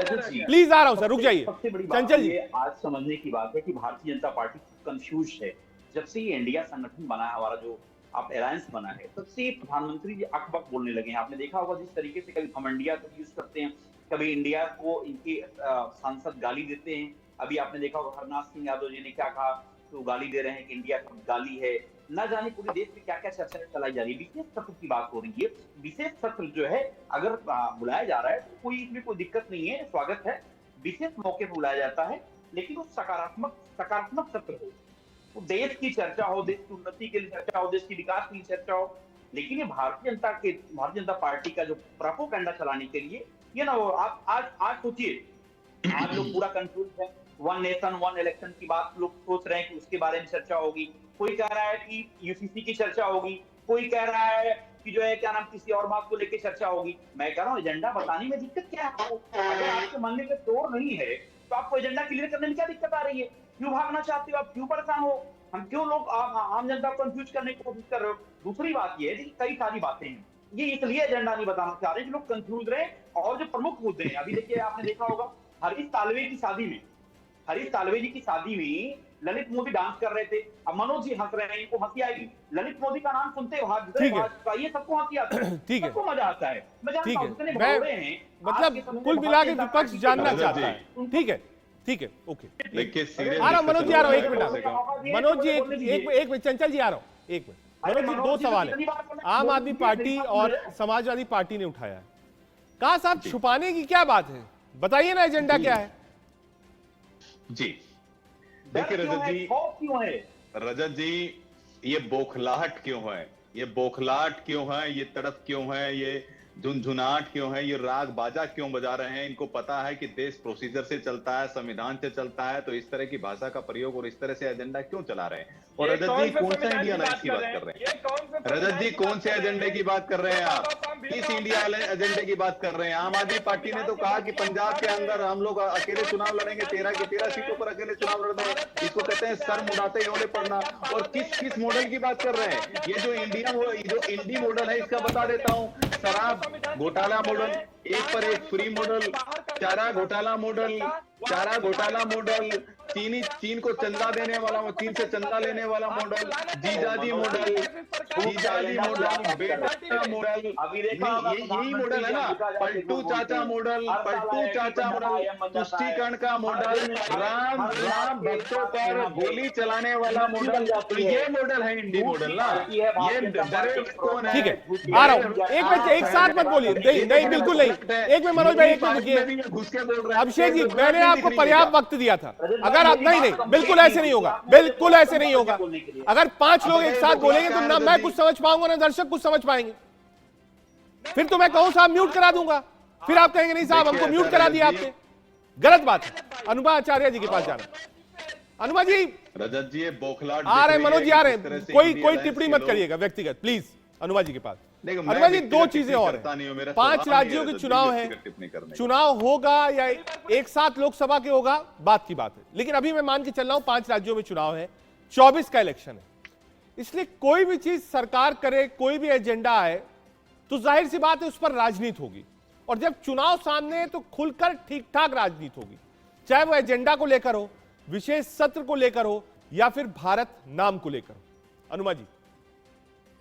प्लीज आ रहा हूं सर, रुक जाइए। सबसे बड़ी बात चंचल जी, ये आज समझने की बात है कि भारतीय जनता पार्टी कंफ्यूज है। जब से ये इंडिया संगठन बना है, हमारा जो आप अलायंस बना है, तब से प्रधानमंत्री जी अकबक बोलने लगे हैं। आपने देखा होगा जिस तरीके से कभी हम इंडिया को यूज करते हैं, कभी इंडिया को इनके सांसद गाली देते हैं। अभी आपने देखा होगा हरनाथ सिंह यादव जी ने क्या कहा, तो गाली दे रहे हैं कि इंडिया की गाली है। न जाने पूरे देश में क्या क्या चर्चा चलाई जा रही है। विशेष सत्र की बात हो रही है। विशेष सत्र जो है अगर बुलाया जा रहा है तो कोई इसमें कोई दिक्कत नहीं है, स्वागत है। विशेष मौके पर बुलाया जाता है, लेकिन वो सकारात्मक सत्र हो, तो देश की चर्चा हो, देश की उन्नति के लिए चर्चा हो, देश की विकास के लिए चर्चा हो। लेकिन ये भारतीय जनता पार्टी का जो प्रोपेगेंडा चलाने के लिए ये ना हो। आप आज सोचिए, आज लोग पूरा कंफ्यूज है। 1 नेशन 1 इलेक्शन की बात लोग सोच रहे हैं कि उसके बारे में चर्चा होगी। कोई कह रहा है कि यूसीसी की चर्चा होगी, कोई कह रहा है कि जो है क्या नाम किसी और बात को लेकर चर्चा होगी। मैं कह रहा हूँ एजेंडा बताने में दिक्कत क्या है? अगर आपके मन में तोड़ नहीं है तो आपको एजेंडा क्लियर करने में क्या दिक्कत आ रही है? क्यों भागना चाहते हो आप? क्यों परेशान हो? हम क्यों लोग आम जनता को कंफ्यूज करने की कोशिश कर रहे हो? दूसरी बात ये है कि कई सारी बातें हैं, ये इसलिए एजेंडा नहीं बताना चाह रहे कि लोग कंफ्यूज रहे। और जो प्रमुख मुद्दे हैं, अभी देखिए आपने देखा होगा हरीश साल्वे की शादी में ललित मोदी डांस कर रहे थे। अब मनोज जी हंस रहे हैं, इनको हंसी आएगी। ललित मोदी का नाम सुनते ये सबको हंसी आता है, ठीक है, सबको मजा आता है। मैं जानता हूं कितने मैं भगोड़े हैं, मतलब कुल मिला के विपक्ष जानना चाहता है। ठीक है ठीक है, ओके, देखिए आ रहा हूं मनोज जी, आ रहा हूं, 1 मिनट मनोज जी, एक मिनट चंचल जी आ रहा हूं, 1 मिनट। मनोज जी, 2 सवाल है आम आदमी पार्टी और समाजवादी पार्टी ने उठाया है। कहा साहब छुपाने की क्या बात है, बताइए ना एजेंडा क्या है? जी देखिए रजत जी, ये बौखलाहट क्यों है, ये बौखलाहट क्यों है, ये तड़प क्यों है, ये झुनझुनाहट क्यों है, ये राग बाजा क्यों बजा रहे हैं? इनको पता है कि देश प्रोसीजर से चलता है, संविधान से चलता है, तो इस तरह की भाषा का प्रयोग और इस तरह से एजेंडा क्यों चला रहे हैं? और रजत जी कौन सा इंडिया अलायंस की बात कर रहे हैं? रजत जी कौन से एजेंडे की बात कर रहे हैं आप? किस इंडिया एजेंडे की बात कर रहे हैं? आम आदमी पार्टी ने तो कहा कि पंजाब के अंदर हम लोग अकेले चुनाव लड़ेंगे, 13 की 13 सीटों पर अकेले चुनाव लड़ रहे हैं। इसको कहते हैं सर मुड़ाते ओले पड़ना। और किस मॉडल की बात कर रहे हैं? ये जो इंडी मॉडल है, इसका बता देता हूँ। शराब घोटाला मॉडल, एक पर एक फ्री मॉडल, चारा घोटाला मॉडल, चीन को चंदा देने वाला, चीन से चंदा लेने वाला मॉडल, जीजाजी मॉडल, बेटा मॉडल, यही मॉडल है ना। पलटू चाचा मॉडल, तुष्टीकरण का मॉडल, राम भक्तों पर गोली चलाने वाला मॉडल, तो ये मॉडल है इंडी मॉडल ना। ये डरे कौन है? ठीक है, आ रहा हूं, एक मिनट, एक साथ मत बोलिए, नहीं बिल्कुल नहीं। एक मिनट मनोज भाई, एक मिनट घुस के बोल रहे हैं। अभिषेक जी, मैंने आपको पर्याप्त वक्त दिया था। अगर आप नहीं, बिल्कुल ऐसे नहीं होगा, बिल्कुल ऐसे नहीं होगा। अगर 5 लोग एक साथ बोलेंगे तो ना मैं कुछ समझ पाऊंगा ना दर्शक कुछ समझ पाएंगे। फिर तो मैं कहूं साहब म्यूट करा दूंगा, फिर आप कहेंगे नहीं साहब हमको म्यूट करा दिया आपने, गलत बात है। अनुभा आचार्य जी के पास जाना। अनुभा जी, रजत जी, ये बौखलाहट आ रहे हैं मनोज जी, आ रहे हैं, कोई टिप्पणी मत करिएगा व्यक्तिगत, प्लीज अनुमा जी के पास। देखो, मैं अनुमा जी, दो व्यक्तिगत चीजें टिप्पणी और करता नहीं हूं, मेरा हैं। 5 स्वभाव नहीं है राज्यों के रजत जी चुनाव है, व्यक्तिगत टिप्पणी करने का। चुनाव होगा या एक साथ लोकसभा के होगा, बात की बात है, लेकिन अभी मैं मान के चल रहा हूं 5 राज्यों में चुनाव है, 24 का इलेक्शन है, इसलिए कोई भी चीज सरकार करे, कोई भी एजेंडा आए, तो जाहिर सी बात है उस पर राजनीति होगी, और जब चुनाव सामने है तो खुलकर ठीक ठाक राजनीति होगी, चाहे वो एजेंडा को लेकर हो, विशेष सत्र को लेकर हो, या फिर भारत नाम को लेकर हो। अनुमा जी,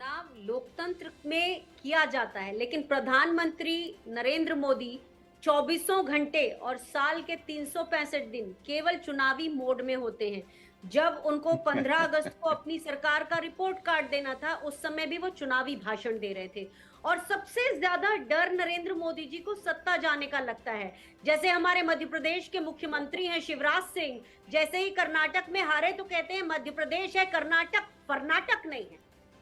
नाम लोकतंत्र में किया जाता है, लेकिन प्रधानमंत्री नरेंद्र मोदी 24 घंटे और साल के 365 दिन केवल चुनावी मोड में होते हैं। जब उनको 15 अगस्त को अपनी सरकार का रिपोर्ट कार्ड देना था, उस समय भी वो चुनावी भाषण दे रहे थे। और सबसे ज्यादा डर नरेंद्र मोदी जी को सत्ता जाने का लगता है। जैसे हमारे मध्य प्रदेश के मुख्यमंत्री हैं शिवराज सिंह, जैसे ही कर्नाटक में हारे तो कहते हैं मध्य प्रदेश है, कर्नाटक नहीं है।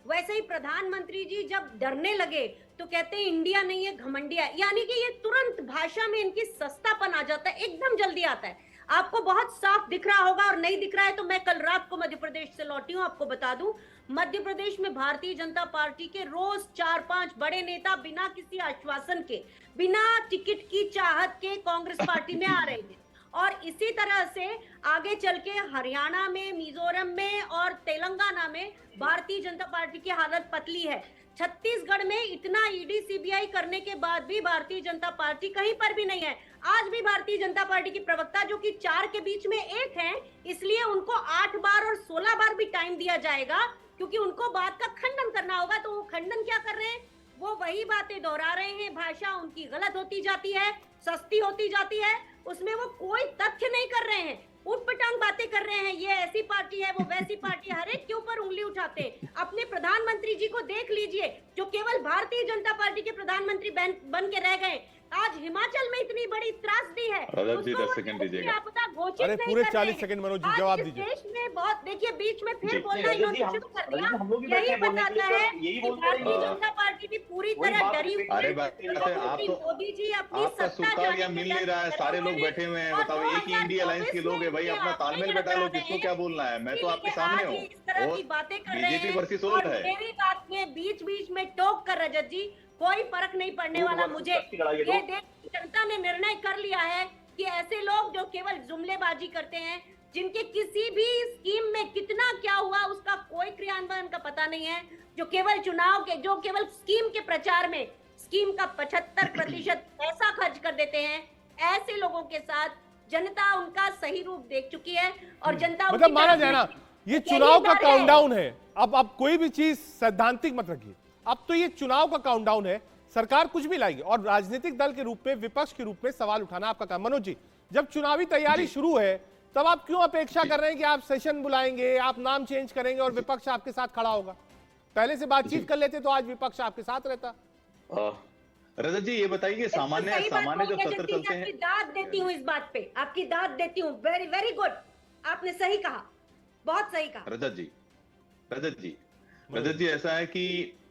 वैसे ही प्रधानमंत्री जी जब डरने लगे तो कहते हैं इंडिया नहीं है, घमंडिया। यानी कि ये तुरंत भाषा में इनकी सस्तापन आ जाता है, एकदम जल्दी आता है। आपको बहुत साफ दिख रहा होगा, और नहीं दिख रहा है तो मैं कल रात को मध्य प्रदेश से लौटी हूं, आपको बता दूं, मध्य प्रदेश में भारतीय जनता पार्टी के रोज 4-5 बड़े नेता बिना किसी आश्वासन के, बिना टिकट की चाहत के कांग्रेस पार्टी में आ रहे हैं। और इसी तरह से आगे चल के हरियाणा में, मिजोरम में और तेलंगाना में भारतीय जनता पार्टी की हालत पतली है। छत्तीसगढ़ में इतना ईडी सीबीआई करने के बाद भी भारतीय जनता पार्टी कहीं पर भी नहीं है। आज भी भारतीय जनता पार्टी की प्रवक्ता, जो कि 4 के बीच में 1 है, इसलिए उनको 8 बार और 16 बार भी टाइम दिया जाएगा, क्योंकि उनको बात का खंडन करना होगा। तो वो खंडन क्या कर रहे हैं? वो वही बातें दोहरा रहे हैं, भाषा उनकी गलत होती जाती है, सस्ती होती जाती है, उसमें वो कोई तथ्य नहीं कर रहे हैं, उठपटांग बातें कर रहे हैं। ये ऐसी पार्टी है, वो वैसी पार्टी, हर एक के ऊपर उंगली उठाते हैं। अपने प्रधानमंत्री जी को देख लीजिए, जो केवल भारतीय जनता पार्टी के प्रधानमंत्री बन के रह गए। आज हिमाचल में इतनी बड़ी त्रासदी है, रजत जी 10 सेकंड दीजिएगा। आपदा घोषित अरे नहीं पूरे कर 40 रहे सेकंड मनोज जी हैं। जवाब आज इस दीजिए। देश में बहुत, देखिए बीच में फिर जी, बोलना जी, इन्होंने हम- शुरू कर रजत दिया। जी, हम लोग भी बैठे यही हैं बोलने के बताता लिए, है तो यही कि बोलते रहे। भारतीय जनता पार्टी भी पूरी वही तरह बात डरी हुई रिपीट अरे है। बात करते हैं। है, आप तो मोदी जी अपनी आपका सत्ता सुतालिया जाने मिल के नहीं रहा है, डर सारे में लोग बैठे हुए हैं, और बताओ एक ही इंडिया अलायंस के लोग हैं भाई, अपना तालमेल बैठा लो, किसको क्या बोलना है। मैं तो आपके सामने हूँ, इस तरह की और बातें कर रहे बीजेपी हैं, वर्सेस और ओल्ड है। मेरी बात में बीच बीच में टोक कर, रजत जी कोई फर्क नहीं पड़ने वाला मुझे। ये देश की जनता ने निर्णय कर लिया है कि ऐसे लोग जो केवल जुमलेबाजी करते हैं, जिनके किसी भी स्कीम में कितना क्या हुआ उसका कोई क्रियान्वयन का पता नहीं है, जो केवल चुनाव के, जो केवल स्कीम के प्रचार में स्कीम का 75% पैसा खर्च कर देते हैं, ऐसे लोगों के साथ जनता उनका सही रूप देख चुकी है। और जनता मतलब माना जाए ना, ये चुनाव का काउंटडाउन है। अब कोई भी चीज सैद्धांतिक मत रखिए, अब तो ये चुनाव का काउंटडाउन है, सरकार कुछ भी लाएगी, और राजनीतिक दल के रूप में, विपक्ष के रूप में सवाल उठाना आपका काम। मनोज जी, जब चुनावी तैयारी शुरू है, तब आप क्यों अपेक्षा कर रहे हैं कि आप सेशन बुलाएंगे, आप नाम चेंज करेंगे और विपक्ष आपके साथ खड़ा होगा? पहले से बातचीत कर लेते तो आज विपक्ष आपके साथ रहता। रजत जी, ये बताइए, सामान्य जब सत्र चलते हैं, आपकी दाद देती हूँ इस बात पे, आपकी दाद देती हूँ। वेरी वेरी गुड, आपने सही कहा, बहुत सही कहा। रजत जी ऐसा है कि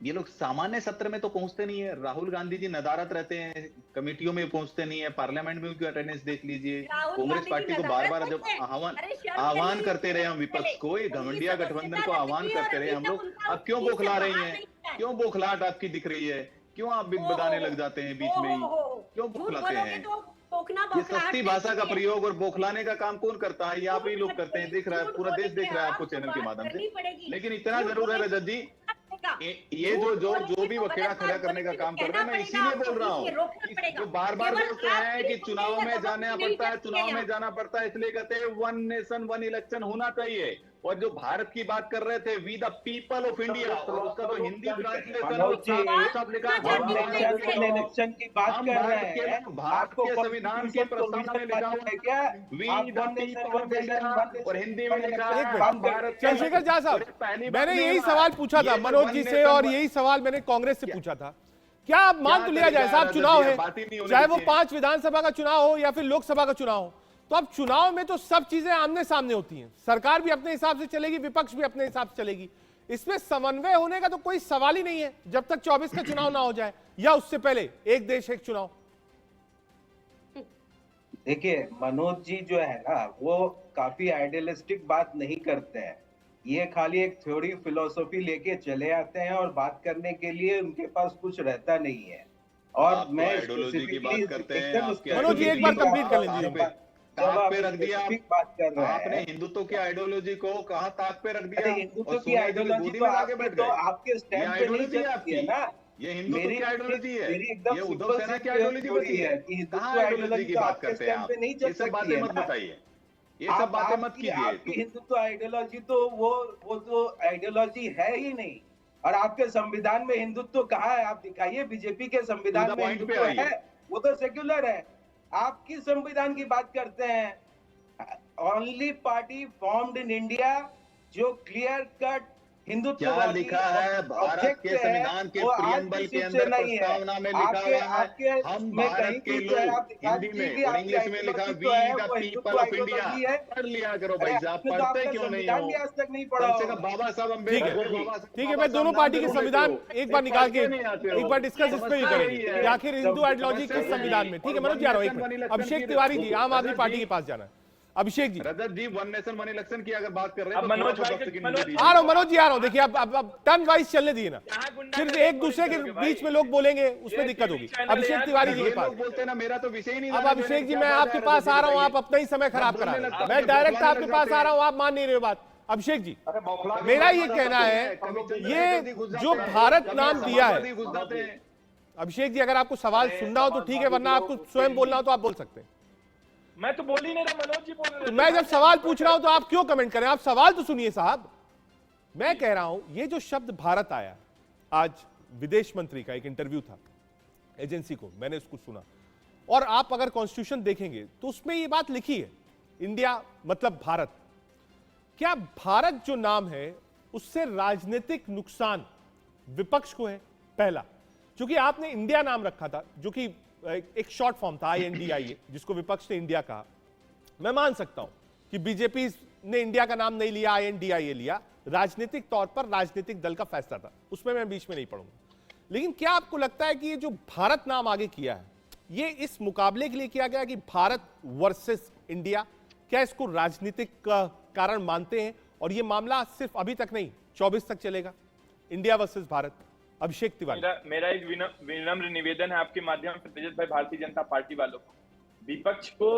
ये लोग सामान्य सत्र में तो पहुंचते नहीं है। राहुल गांधी जी नदारत रहते हैं, कमेटियों में पहुंचते नहीं है, पार्लियामेंट में उनकी अटेंडेंस देख लीजिए। कांग्रेस पार्टी को बार बार जब आह्वान करते रहे हम विपक्ष को, ये घमंडिया गठबंधन को आह्वान करते रहे हम लोग, अब क्यों बौखला रही हैं? क्यों बौखलाहट आपकी दिख रही है? क्यों आप बिग बताने लग जाते हैं बीच में ही? क्यों बौखलाते हैं? ये सस्ती भाषा का प्रयोग और बौखलाने का काम कौन करता है? ये आप ही लोग करते हैं, दिख रहा है, पूरा देश देख रहा है आपको चैनल के माध्यम से। लेकिन इतना जरूर है रजत जी, ये जो भी वखेड़ा खड़ा करने का काम कर रहे हैं, मैं इसीलिए बोल रहा हूँ कि जो बार बार बोलते हैं कि चुनाव में जाना पड़ता है, चुनाव में जाना पड़ता है, इसलिए कहते हैं 1 नेशन 1 इलेक्शन होना चाहिए। और जो भारत की बात कर रहे थे, we the people of India, और उसका तो हिंदी ट्रांसलेशन इलेक्शन की बात कर रहे हैं। भारत के संविधान के प्रस्तावना में लिखा हुआ है क्या, we the people of India, और हिंदी में लिखा है हम भारत। चंद्रशेखर झा साहब, मैंने यही सवाल पूछा था मनोज जी से, और यही सवाल मैंने कांग्रेस से पूछा था। क्या आप मान तो लिया जाए साहब, चुनाव है, चाहे वो 5 विधानसभा का चुनाव हो या फिर लोकसभा का चुनाव हो, तो अब चुनाव में तो सब चीजें आमने सामने होती हैं। सरकार भी अपने हिसाब से चलेगी, विपक्ष भी अपने हिसाब से चलेगी, इसमें समन्वय होने का तो कोई सवाल ही नहीं है जब तक 24 का चुनाव ना हो जाए, या उससे पहले एक देश एक चुनाव। देखिए मनोज जी जो है ना, वो काफी आइडियलिस्टिक बात नहीं करते हैं। ये खाली एक थ्योरी फिलोसॉफी लेके चले आते हैं और बात करने के लिए उनके पास कुछ रहता नहीं है। और आप तो मैं आइडियोलॉजी की बात करते हैं, एकदम आपकी मनोज जी एक बार कंप्लीट कर लीजिए। ताक पे रख दिया बात कर रहे आपने हैं। हिंदुत्व की आइडियोलॉजी को कहाँ ताक पे रख दिया? अरे हिंदुत्व और की सोने आइडियोलॉजी दूधी तो में आगे बैठ तो गए। आपके ये स्टैंड पे नहीं आइडियोलॉजी है चलती है आपकी, ना। ये हिंदुत्व की आइडियोलॉजी है, मेरी एकदम ये उद्धव सिंपल सेना सी की आइडियोलॉजी थ्योरी बताइए। है कि हिंदुत्व कहाँ आइडियोलॉजी आइडियोलॉजी की तो बात आपके करते हैं स्टैंड आप? पे नहीं ये चल सब सकती बातें है मत ना। बताइए, ये सब बातें मत कीजिए। आपकी हिंदुत्व आइडियोलॉजी तो वो तो आइडियोलॉजी है ही नहीं। और आपके संविधान में हिंदुत्व कहाँ है? आप दिखाइए, बीजेपी के संविधान में पॉइंट पे हिंदुत्व आइए। है? वो तो सेक्युलर है। आप किस संविधान की बात करते हैं? Only party formed in India जो क्लियर कट हिंदुत्व क्या लिखा है भारत के संविधान के प्रियम्बल के अंदर प्रस्तावना में लिखा हुआ है, हम भारत के लोग, हिंदी में और इंग्लिश में लिखा we the people of India. पढ़ लिया करो भाई साहब, पढ़ते क्यों नहीं हो? आज तक नहीं पढ़ा कम से कम बाबा साहब अम्बेडकर, ठीक है, मैं दोनों पार्टी के संविधान एक बार निकाल के एक बार डिस्कस इस पे भी करेंगे कि आखिर हिंदू आइडियोलॉजी किस संविधान में। ठीक है मनोज जी, आ रहा हूं, एक मिनट। अभिषेक तिवारी जी, आम आदमी पार्टी के पास जाना है। अभिषेक जी, रजत जी, वन नेशन वन इलेक्शन की अगर बात कर रहे हैं अब तो मनोज थोड़ा सा भाई वक्त की मनोज- नींद आ रहा हूं मनोज जी, आ रहा हूं। देखिए अब टर्न वाइज चलने दिए ना, यहाँ गुंडा फिर गर्दी एक दूसरे के बोलेंगे भाई। बीच में लोग बोलेंगे, उसमें ये दिक्कत टीवी होगी। चैनल अभिषेक यार, तिवारी जी ये के पास। लोग बोलते हैं ना, मेरा तो विषय ही नहीं अब जाना, अभिषेक मैंने जी, क्या मैं बोला आपके है, पास रजत आ रहा हूं, बताइए। आप अपना ही समय खराब करा रहे हैं। मैं डायरेक्ट आपके पास आ रहा हूं, आप मान नहीं रहे हो बात। अभिषेक जी, मेरा ये कहना है, ये जो भारत नाम दिया है, अभिषेक जी अगर आपको सवाल सुनना हो तो ठीक है, वरना आपको स्वयं बोलना हो तो आप बोल सकते हैं। मैं तो बोल ही नहीं रहा, मनोज जी बोल रहे तो थे। मैं जब सवाल पूछ रहा हूं तो आप क्यों कमेंट करें? आप सवाल तो सुनिए साहब। मैं कह रहा हूं, ये जो शब्द भारत आया, आज विदेश मंत्री का एक इंटरव्यू था एजेंसी को, मैंने उसको सुना, और आप अगर कॉन्स्टिट्यूशन देखेंगे तो उसमें ये बात लिखी है, इंडिया मतलब भारत। क्या भारत जो नाम है उससे राजनीतिक नुकसान विपक्ष को है? पहला, क्योंकि आपने इंडिया नाम रखा था, जो कि एक शॉर्ट फॉर्म था INDIA, जिसको विपक्ष ने इंडिया कहा। मैं मान सकता हूं कि बीजेपी ने इंडिया का नाम नहीं लिया, INDIA लिया, राजनीतिक तौर पर राजनीतिक दल का फैसला था, उसमें मैं बीच में नहीं पढ़ूंगा। लेकिन क्या आपको लगता है कि ये जो भारत नाम आगे किया है, ये इस मुकाबले के लिए किया गया कि भारत वर्सेस इंडिया? क्या इसको राजनीतिक कारण मानते हैं? और ये मामला सिर्फ अभी तक नहीं, 24 तक चलेगा, इंडिया वर्सेस भारत। अभिषेक तिवारी, मेरा एक विनम्र निवेदन है आपके माध्यम से तेजस भाई, भारतीय जनता पार्टी वालों को, विपक्ष को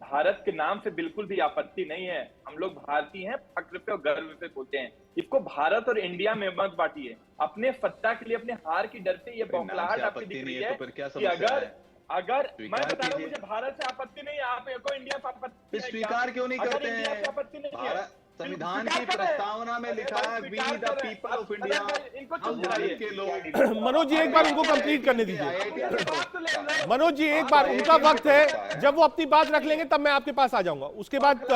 भारत के नाम से बिल्कुल भी आपत्ति नहीं है। हम लोग भारतीय हैं, फक्र पे और गर्व पे बोलते हैं। इसको भारत और इंडिया में मत बांटिए। अपने सत्ता के लिए, अपने हार की डर से ये बौखलाहट आपकी दिख रही है कि अगर मैं बता रहा हूँ, मुझे भारत से आपत्ति नहीं है, आपको इंडिया से आपत्ति है। स्वीकार क्यों नहीं करते इंडिया से हैं? आपत्ति नहीं है, संविधान की प्रस्तावना में लिखा है we the people of India, इनको हम चुप भारत के लोग। मनोज जी एक बार उनको कंप्लीट करने दीजिए। मनोज जी एक बार, उनका वक्त है, जब वो अपनी बात रख लेंगे तब मैं आपके पास आ जाऊंगा। उसके बाद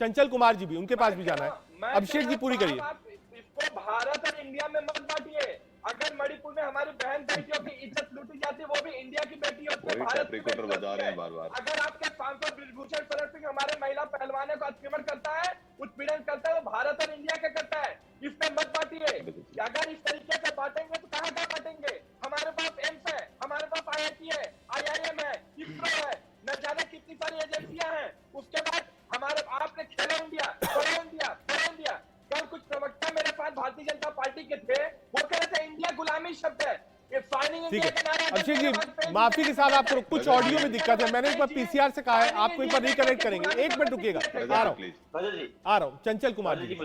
चंचल कुमार जी भी, उनके पास भी जाना है। अभिषेक जी पूरी करिए। इसको भारत और इंडिया में मत बांटिए। अगर मणिपुर में हमारी बहन बेटियों की इज्जत लूटी जाती है, वो भी इंडिया की बेटी होती है, भारत की बेटी होती है। अगर आपके सांसद बृजभूषण शरण सिंह हमारे महिला पहलवानों को अतिक्रमण करता है, उत्पीड़न करता है, वो भारत और इंडिया का करता है। इसमें मत बांटिए। अगर इस तरीके से बांटेंगे तो कहाँ बांटेंगे? हमारे पास एम्स है, हमारे पास IIT है, IIM है, ISRO है, न जाने कितनी सारी एजेंसियां हैं। उसके बाद हमारे आपने खेलो इंडिया, करो इंडिया, करो इंडिया। कल कुछ प्रवक्ता मेरे पास भारतीय जनता पार्टी के थे, वो कह रहे थे इंडिया गुलामी शब्द है। ठीक है अभिषेक जी, माफी के साथ आपको कुछ ऑडियो में दिक्कत है, मैंने एक बार PCR से कहा है, आपको एक बार रिकनेक्ट करेंगे। एक मिनट रुकिएगा, आ रहा हूं चंचल कुमार जी,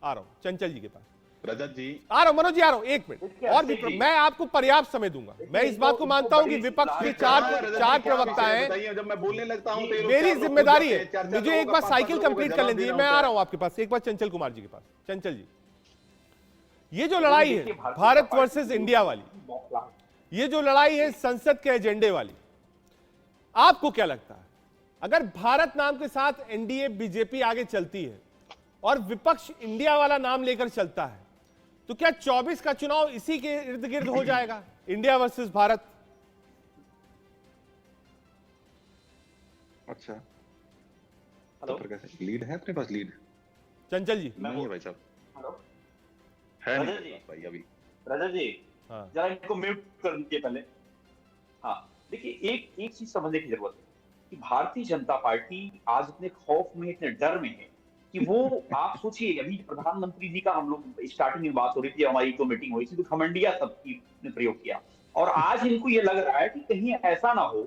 आ रहा हूं चंचल जी के पास। रजत जी आ रहा हूं, मनोज जी आ रहा हूं, एक मिनट और भी, मैं आपको पर्याप्त समय दूंगा। मैं इस बात को मानता हूं कि विपक्ष के चार प्रवक्ता हैं, जब मैं बोलने लगता हूं मेरी जिम्मेदारी है। मुझे एक बार साइकिल कंप्लीट कर लेंगे, मैं आ रहा हूं आपके पास, एक बार चंचल कुमार जी के पास। चंचल जी, ये जो लड़ाई है भारत वर्सेस इंडिया वाली, ये जो लड़ाई है संसद के एजेंडे वाली, आपको क्या लगता है अगर भारत नाम के साथ NDA बीजेपी आगे चलती है और विपक्ष इंडिया वाला नाम लेकर चलता है, तो क्या 24 का चुनाव इसी के इर्द गिर्द हो जाएगा, इंडिया वर्सेस भारत? अच्छा, हेलो, लीड है अपने पास? लीड चंचल जी नहीं है भाई साहब, हेलो है रजत नहीं जी। भाई अभी। रजत जी, हाँ। जरा इनको म्यूट कर दीजिए पहले। हाँ, देखिए एक चीज समझने की जरूरत है कि भारतीय जनता पार्टी आज इतने खौफ में, इतने डर में है कि वो आप सोचिए, अभी प्रधानमंत्री जी का हम लोग स्टार्टिंग में बात हो रही थी, हमारी तो मीटिंग हुई थी, तो घमंडिया शब्द की ने प्रयोग किया, और आज इनको ये लग रहा है कि कहीं ऐसा ना हो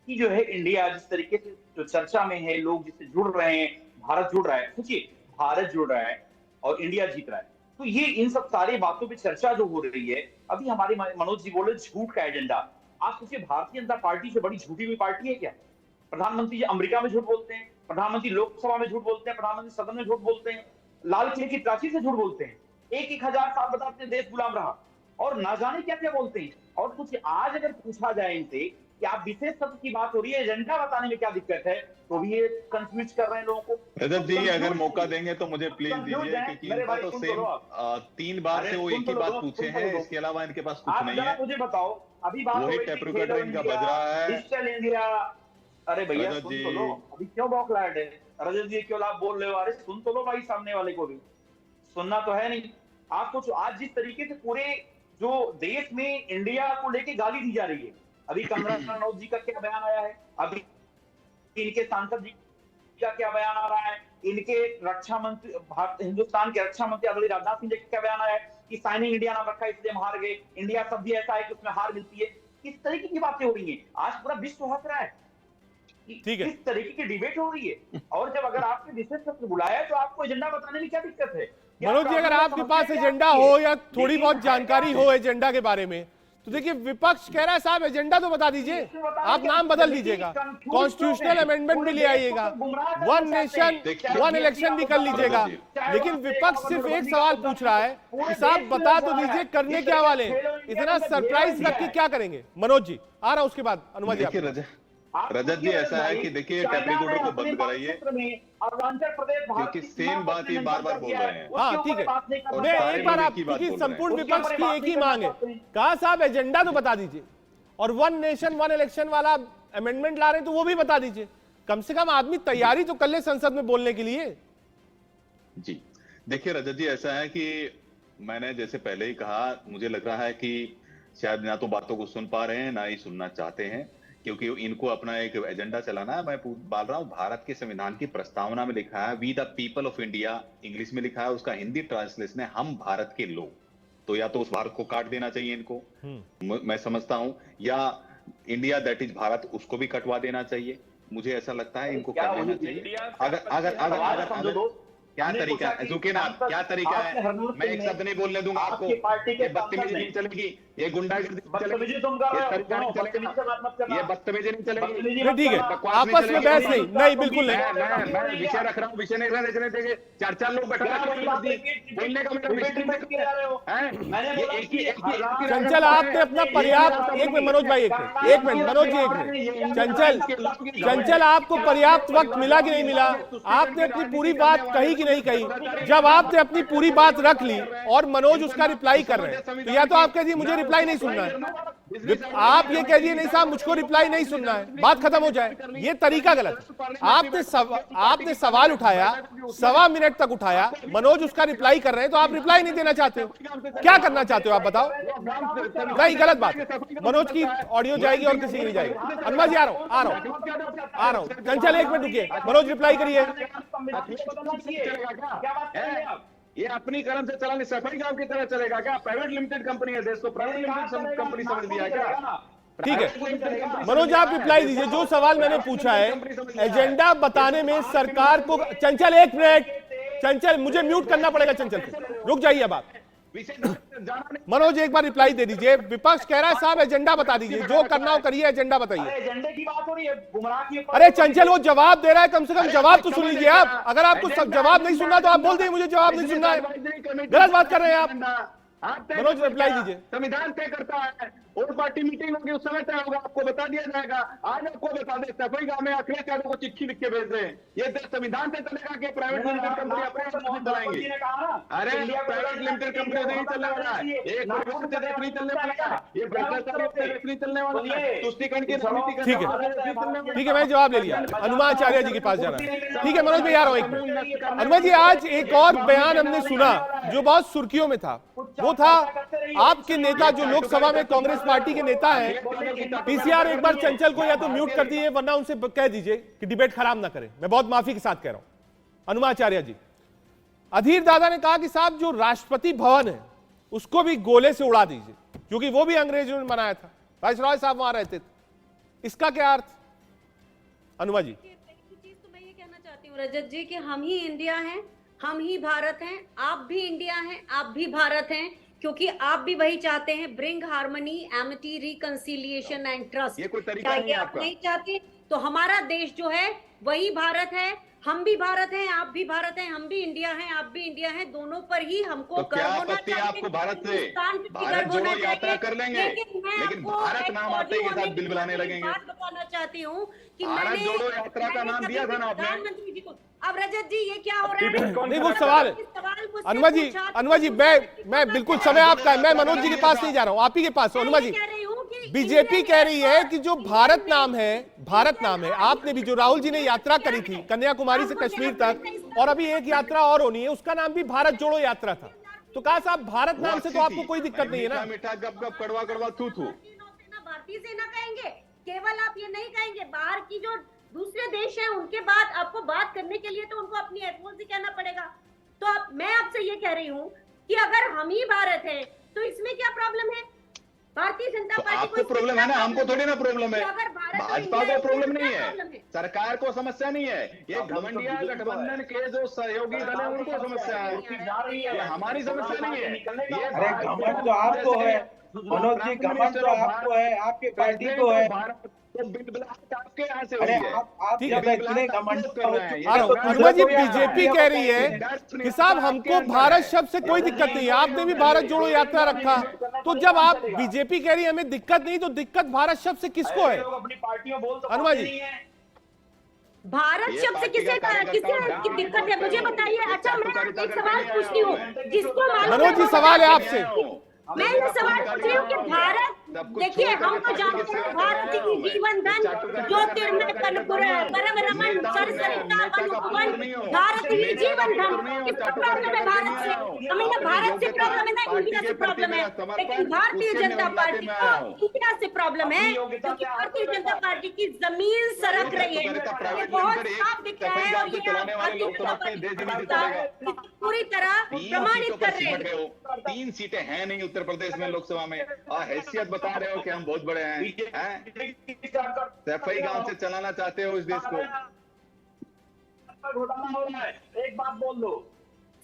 कि जो है इंडिया जिस तरीके से जो चर्चा में है, लोग जिससे जुड़ रहे हैं, भारत जुड़ रहा है, सोचिए भारत जुड़ रहा है और इंडिया जीत रहा है, तो ये इन सब सारी बातों पे चर्चा जो हो रही है, अभी हमारे मनोज जी बोले झूठ का एजेंडा। आप सोचिए भारतीय जनता पार्टी से बड़ी झूठी हुई पार्टी है क्या? प्रधानमंत्री जी अमेरिका में झूठ बोलते हैं, प्रधानमंत्री लोकसभा में झूठ बोलते हैं, प्रधानमंत्री सदन में झूठ बोलते हैं, लाल किले की प्राचीर से झूठ बोलते हैं, एक हजार साल बताते हैं देश गुलाम रहा, और ना जाने क्या क्या बोलते हैं। और कुछ आज अगर पूछा जाए इनसे कि आप विशेष सत्र की बात हो रही है, एजेंडा बताने में क्या दिक्कत है, तो भी ये कंफ्यूज कर रहे हैं लोगों को। रजत जी अगर मौका देंगे तो मुझे प्लीज दीजिए, क्योंकि इनका तो सेम 3 बार से वो एक ही बात पूछे हैं, इसके अलावा इनके पास कुछ नहीं है। मुझे बताओ, अभी बात वही टेप रिकॉर्डर इनका बज रहा है। डिजिटल इंडिया, अरे भैया सुन तो लो, अभी क्यों बौखलाहट है? रजत जी क्यों आप बोल रहे हो? अरे सुन तो लो भाई, सामने वाले को भी सुनना तो है नहीं। आप कुछ आज जिस तरीके से पूरे जो देश में इंडिया को लेके गाली दी जा रही है, अभी कंगना रनौत जी का क्या बयान आया है, अभी इनके सांसद जी का क्या बयान आ रहा है, इनके रक्षा मंत्री, हिंदुस्तान के रक्षा मंत्री आदरणीय राजनाथ सिंह जी का क्या बयान आया है कि साइनिंग इंडिया नाम रखा है इसलिए हम हार गए, इंडिया शब्द भी ऐसा है कि उसमें हार मिलती है। किस तरीके की बातें हो रही है? आज पूरा विश्व हंस रहा है, किस तरीके की डिबेट हो रही है। और जब अगर आपने विशेष सत्र बुलाया है तो आपको एजेंडा बताने में क्या दिक्कत है? मनोज जी अगर आपके पास एजेंडा हो या थोड़ी बहुत जानकारी हो एजेंडा के बारे में, तो देखिए विपक्ष कह रहा है साहब एजेंडा तो बता दीजिए, आप नाम बदल दीजिएगा, कॉन्स्टिट्यूशनल अमेंडमेंट भी ले आइएगा, 1 नेशन 1 इलेक्शन भी कर लीजिएगा, लेकिन विपक्ष सिर्फ एक सवाल पूछ रहा है कि साहब बता तो दीजिए करने क्या वाले, इतना सरप्राइज रख के क्या करेंगे? मनोज जी आ रहा, उसके बाद अनुमा जी। रजत जी ऐसा है कि देखिए टेप रिकॉर्डर को बंद कराइए, क्योंकि सेम बात ये बार बार बोल रहे हैं। हाँ ठीक है, मैं एक बार आप, क्योंकि संपूर्ण विपक्ष की एक ही मांग है, कहा साहब एजेंडा तो बता दीजिए, और 1 नेशन 1 इलेक्शन वाला अमेंडमेंट ला रहे हैं तो वो भी बता दीजिए, कम से कम आदमी तैयारी तो कर ले संसद में बोलने के लिए। जी देखिए रजत जी ऐसा है कि मैंने जैसे पहले ही कहा, मुझे लग रहा है कि शायद ना तो बातों को सुन पा रहे हैं ना ही सुनना चाहते हैं, क्योंकि इनको अपना एक एजेंडा चलाना है। मैं बोल रहा हूं भारत के संविधान की प्रस्तावना में लिखा है we the people of India, English में लिखा है, उसका हिंदी ट्रांसलेशन है हम भारत के लोग। तो या तो उस भारत को काट देना चाहिए इनको, मैं समझता हूं, या इंडिया दैट इज भारत उसको भी कटवा देना चाहिए। मुझे ऐसा लगता है इनको कर देना चाहिए। अगर क्या तरीका है झुके ना, क्या तरीका है? मैं एक शब्द नहीं बोलने दूंगा आपको, ये बदतमीजी नहीं चलेगी, ये गुंडागर्दी चलेगी, ये बदतमीजी नहीं चलेगी। ठीक है, आपस में बहस नहीं, बिल्कुल नहीं, मैं विषय रख रहा हूँ, विषय नहीं रहने देंगे। 4 लोग बैठे बोलने का चंचल आपने अपना पर्याप्त, एक मिनट मनोज भाई, एक मिनट मनोज जी, एक मिनट चंचल आपको पर्याप्त वक्त मिला कि नहीं मिला? आपने अपनी पूरी बात कही कि नहीं कही? जब आपने अपनी पूरी बात रख ली और मनोज उसका रिप्लाई कर रहे हैं, तो या तो आप कह दिए मुझे रिप्लाई नहीं सुनना है, आप ये कह दिए नहीं साहब मुझको रिप्लाई नहीं सुनना है, बात खत्म हो जाए। ये तरीका गलत है। आपने सवाल उठाया, 1.25 मिनट तक उठाया, मनोज उसका रिप्लाई कर रहे हैं तो आप रिप्लाई नहीं देना चाहते हो, क्या करना चाहते हो आप बताओ? नहीं, गलत बात है। मनोज की ऑडियो जाएगी और किसी की नहीं जाएगी। अनुमा जी आ रहा हूं। चंचल 1 मिनट रुकिए, मनोज रिप्लाई करिए। ये अपनी कर्म से चलाने सफाई गांव की तरह चलेगा क्या? प्राइवेट लिमिटेड कंपनी है, देश को प्राइवेट लिमिटेड कंपनी समझ दिया क्या? ठीक है मनोज आप रिप्लाई दीजिए। जो सवाल मैंने पूछा है एजेंडा बताने में सरकार को, चंचल 1 मिनट, चंचल मुझे म्यूट करना पड़ेगा, चंचल रुक जाइए अब आप। मनोज एक बार रिप्लाई दे दीजिए। विपक्ष कह रहा है साहब एजेंडा बता दीजिए, जो करना हो करिए, एजेंडा बताइए। एजेंडे की बात हो रही है, गुमराह की। अरे चंचल वो जवाब दे रहा है, कम से कम जवाब तो सुन लीजिए आप। अगर आपको जवाब नहीं सुनना तो आप बोल दीजिए मुझे जवाब नहीं सुनना है। गलत बात कर रहे हैं आप। मनोज रिप्लाई दीजिए। संविधान तय करता है, और पार्टी मीटिंग होगी उस समय तय होगा, आपको बता दिया जाएगा। आज आपको बता दे, सफाई गांव में अखिलेश यादव को चिट्ठी लिख के भेज रहे हैं। ये संविधान से चलेगा कि प्राइवेट लिमिटेड कंपनी अपने चलाएंगे? अरे प्राइवेट लिमिटेड कंपनी नहीं चलने वाला है, एक नहीं चलने वाला है, ये भ्रष्टाचार नहीं चलने वाला है, तुष्टिकरण की समिति। ठीक है, मैं जवाब ले लिया। अनुमा आचार्य जी के पास जाना है। ठीक है मनोज भाई आ रहा हूं एक मिनट। अनुमा जी आज एक और बयान हमने सुना जो बहुत सुर्खियों में था, वो था आपके नेता जो लोकसभा में कांग्रेस पार्टी के नेता हैं, पीसीआर एक बार चंचल को या तो म्यूट कर दिए वरना उनसे कह दीजिए कि डिबेट खराब ना करें। मैं बहुत माफी के साथ कह रहा हूं। अनुमा आचार्य जी अधीर दादा ने कहा कि साहब जो राष्ट्रपति भवन है उसको भी गोले से उड़ा दीजिए, क्योंकि वो भी अंग्रेजों ने बनाया था, वाइसरॉय साहब वहां रहते थे। इसका क्या अर्थ? अनुमा जी। पहली चीज तो मैं ये कहना चाहती हूँ रजत जी कि हम ही इंडिया हैं, हम ही भारत हैं, आप भी इंडिया हैं, आप भी भारत हैं, क्योंकि आप भी वही चाहते हैं, bring harmony, Amity, reconciliation and trust. ये कोई तरीका नहीं है आप आपका। नहीं चाहते तो हमारा देश जो है वही भारत है, हम भी भारत हैं, आप भी भारत हैं, हम भी इंडिया हैं, आप भी इंडिया हैं, दोनों पर ही हमको तो क्या गर्व होना आपत्ति है चाहिए। आपको भारत से? हिंदुस्तान पे भी भारत गर्व होना जोड़ो यात्रा चाहिए। कर लेंगे, मैं लेकिन आपको भारत एक नाम आते ही के ऑडियो साथ होने बिल के बुलाने बाद लगेंगे। बात बताना चाहती हूँ कि भारत मैंने जोड़ो यात्रा का नाम दिया था ना आपने। प्रधानमंत्री जी को। अब रजत जी ये क्या हो रहा है? नहीं, वो सवाल है। अनुमा जी, मैं बिल्कुल समय आपका है, मैं मनोज जी के पास नहीं जा रहा हूं, आप ही के पास हूं। अनुमा जी, बीजेपी कह रही है कि जो भारत नाम है, आपने भी, जो राहुल जी ने यात्रा करी थी कन्याकुमारी से कश्मीर तक, और अभी एक यात्रा और होनी है, उसका नाम भी भारत जोड़ो यात्रा था। तो कहा साहब भारत नाम से तो आपको कोई दिक्कत नहीं है ना? मीठा गप गप कड़वा कड़वा थू थू। भारतीय सेना कहेंगे, केवल आप ये नहीं कहेंगे, बाहर की जो दूसरे देश हैं उनके बाद आपको बात करने के लिए तो उनको अपनी एयरफोर्स ही कहना पड़ेगा। तो मैं आपसे ये कह रही हूँ कि अगर हम ही भारत है तो इसमें क्या प्रॉब्लम है? भारतीय जनता तो पार्टी आपको प्रॉब्लम है ना, हमको थोड़ी ना प्रॉब्लम है। अगर भारत और भाजपा इंडिया को प्रॉब्लम में नहीं क्या है, प्रॉब्लम है? सरकार को समस्या नहीं है, ये घमंडिया गठबंधन के जो सहयोगी दल है उनको समस्या है, ये हमारी समस्या नहीं है। ये अरे घमंड तो आपको है मनोज जी, घमंड तो आपको है, आपके पार्टी को है। तो बिल बुलाहट आपके यहाँ से अरे हुई है। आप ठीक जब है। इतने घमंड हो चुके हैं, अनुमा जी, बीजेपी कह रही है कि साहब हमको भारत शब्द से कोई दिक्कत नहीं है, आपने भी भारत जोड़ो यात्रा रखा, तो जब आप बीजेपी कह रही है हमें दिक्कत नहीं, तो दिक्कत भारत शब्द से किसको है? अपनी पार्टियों बोल तो अनुमा जी। नहीं है। भारत ये शब्द से पार्टी का किसे कार्यकर्ता की दिक्कत है मुझे बताइए। अच्छा मैं एक सवाल पूछती हूँ, जिसको मालूम मनोज जी, है वो सवाल है बताइए। आपसे। मैं ये सवाल पूछ रही हूँ कि भारत, देखिए हम तो जानते हैं भारत की जीवन धन ज्योतिर्मय परम रमन सरसरिता अनुपवन, भारत ही जीवन धन। किसका प्रॉब्लम है भारत से? हमें ना भारत से प्रॉब्लम है ना इंडिया से प्रॉब्लम है, लेकिन भारतीय जनता पार्टी को इंडिया से प्रॉब्लम है, क्योंकि भारतीय जनता पार्टी की जमीन सरक रही है। ये बहुत साफ दिख रहा है और ये आप भारतीय जनता पार्टी को पूरी तरह प्रमाणित कर रहे हैं। 3 सीटें हैं नहीं उत्तर प्रदेश में लोकसभा में, और हैसियत बता रहे हो कि हम बहुत बड़े हैं? सैफई गांव से चलाना चाहते हो इस देश को? घोटाला हो रहा है, एक बात बोल दो।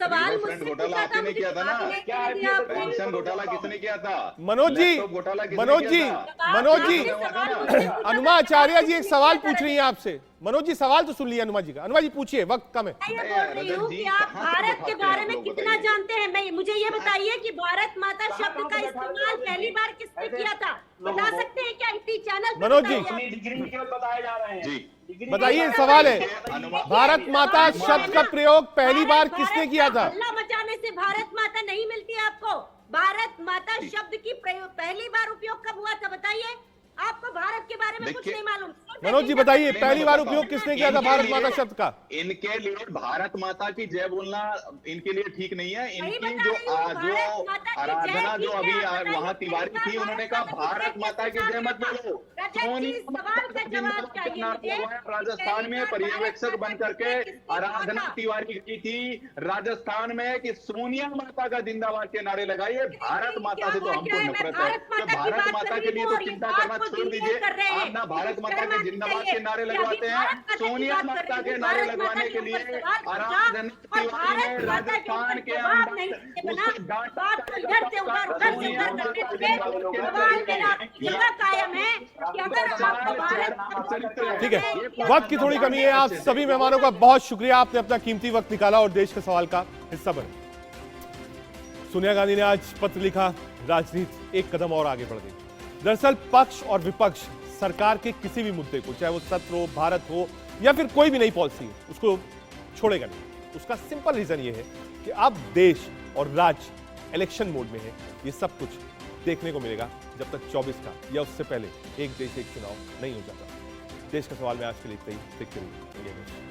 सवाल रिवर मुझसे फ्रंट घोटाला पूछा था, आपने मुझे किया था ना? जवाब नहीं दिया आपने। पेंशन घोटाला किसने किया था? मनोज जी, लैपटॉप घोटाला किसने मनोज किया जी, था? मनोज जी, सवाल मुझसे पूछा था, अनुमा आचार्य जी एक सवाल पूछ रही हैं आपसे। मनोज जी सवाल तो सुन लिया अनुमा जी का। अनुमा जी पूछिए, वक्त कम है। मैं ये बोल रही हूँ कि आप भारत के बारे में कितना जानते हैं। मैं मुझे ये बताइए कि भारत माता शब्द का इस्तेमाल पहली बार किसने किया था? बता सकते हैं क्या? इसी चैनल पे मनोज जी। बताइए। डिग्री केवल बताए जा रहे हैं। जी बताइए, सवाल है, भारत माता शब्द का प्रयोग पहली बार किसने किया था? हल्ला मचाने से भारत माता नहीं मिलती आपको। भारत माता शब्द की पहली बार उपयोग कब हुआ था बताइए? आपको भारत के बारे में कुछ देखिए, नहीं मालूम। मनोज जी बताइए, पहली बार उपयोग किसने किया था भारत माता शब्द का? इनके लिए भारत माता की जय बोलना इनके लिए ठीक नहीं है। इनकी बता जो रही हूँ, भारत माता की आराधना जय जो ठीक अभी है, बताइए, वहां तिवारी पहली थी, बार उन्होंने कहा भारत माता की जय मत बोलो। रजत जी, सवाल का जवाब चाहिए मुझे। राजस्थान में पर्यवेक्षक बन करके किसने आराधना कहा था? तिवारी की थी राजस्थान में कि सोनिया माता का जिंदाबाद के नारे लगाइए। भारत माता से तो हमको नफरत है, तो भारत माता के लिए तो चिंता करना छोड़ दीजिए। आप ना भारत माता के जिंदाबाद के नारे लगवाते हैं, सोनिया माता के नारे लगवाने के लिए आराधना तिवारी ने राजस्थान के ठीक है, वक्त की थोड़ी कमी है। आप सभी मेहमानों का बहुत शुक्रिया, आपने अपना कीमती वक्त निकाला और देश के सवाल का हिस्सा बने। सोनिया गांधी ने आज पत्र लिखा, राजनीति एक कदम और आगे बढ़ गई। दरअसल पक्ष और विपक्ष सरकार के किसी भी मुद्दे को, चाहे वो सत्र हो, भारत हो या फिर कोई भी नई पॉलिसी हो, उसको छोड़ेगा नहीं। उसका सिंपल रीजन ये है कि अब देश और राज्य इलेक्शन मोड में है। ये सब कुछ देखने को मिलेगा जब तक 24 का या उससे पहले एक देश एक चुनाव नहीं हो जाता। देश का सवाल में आज के लिए इतना ही। देखते रहिए।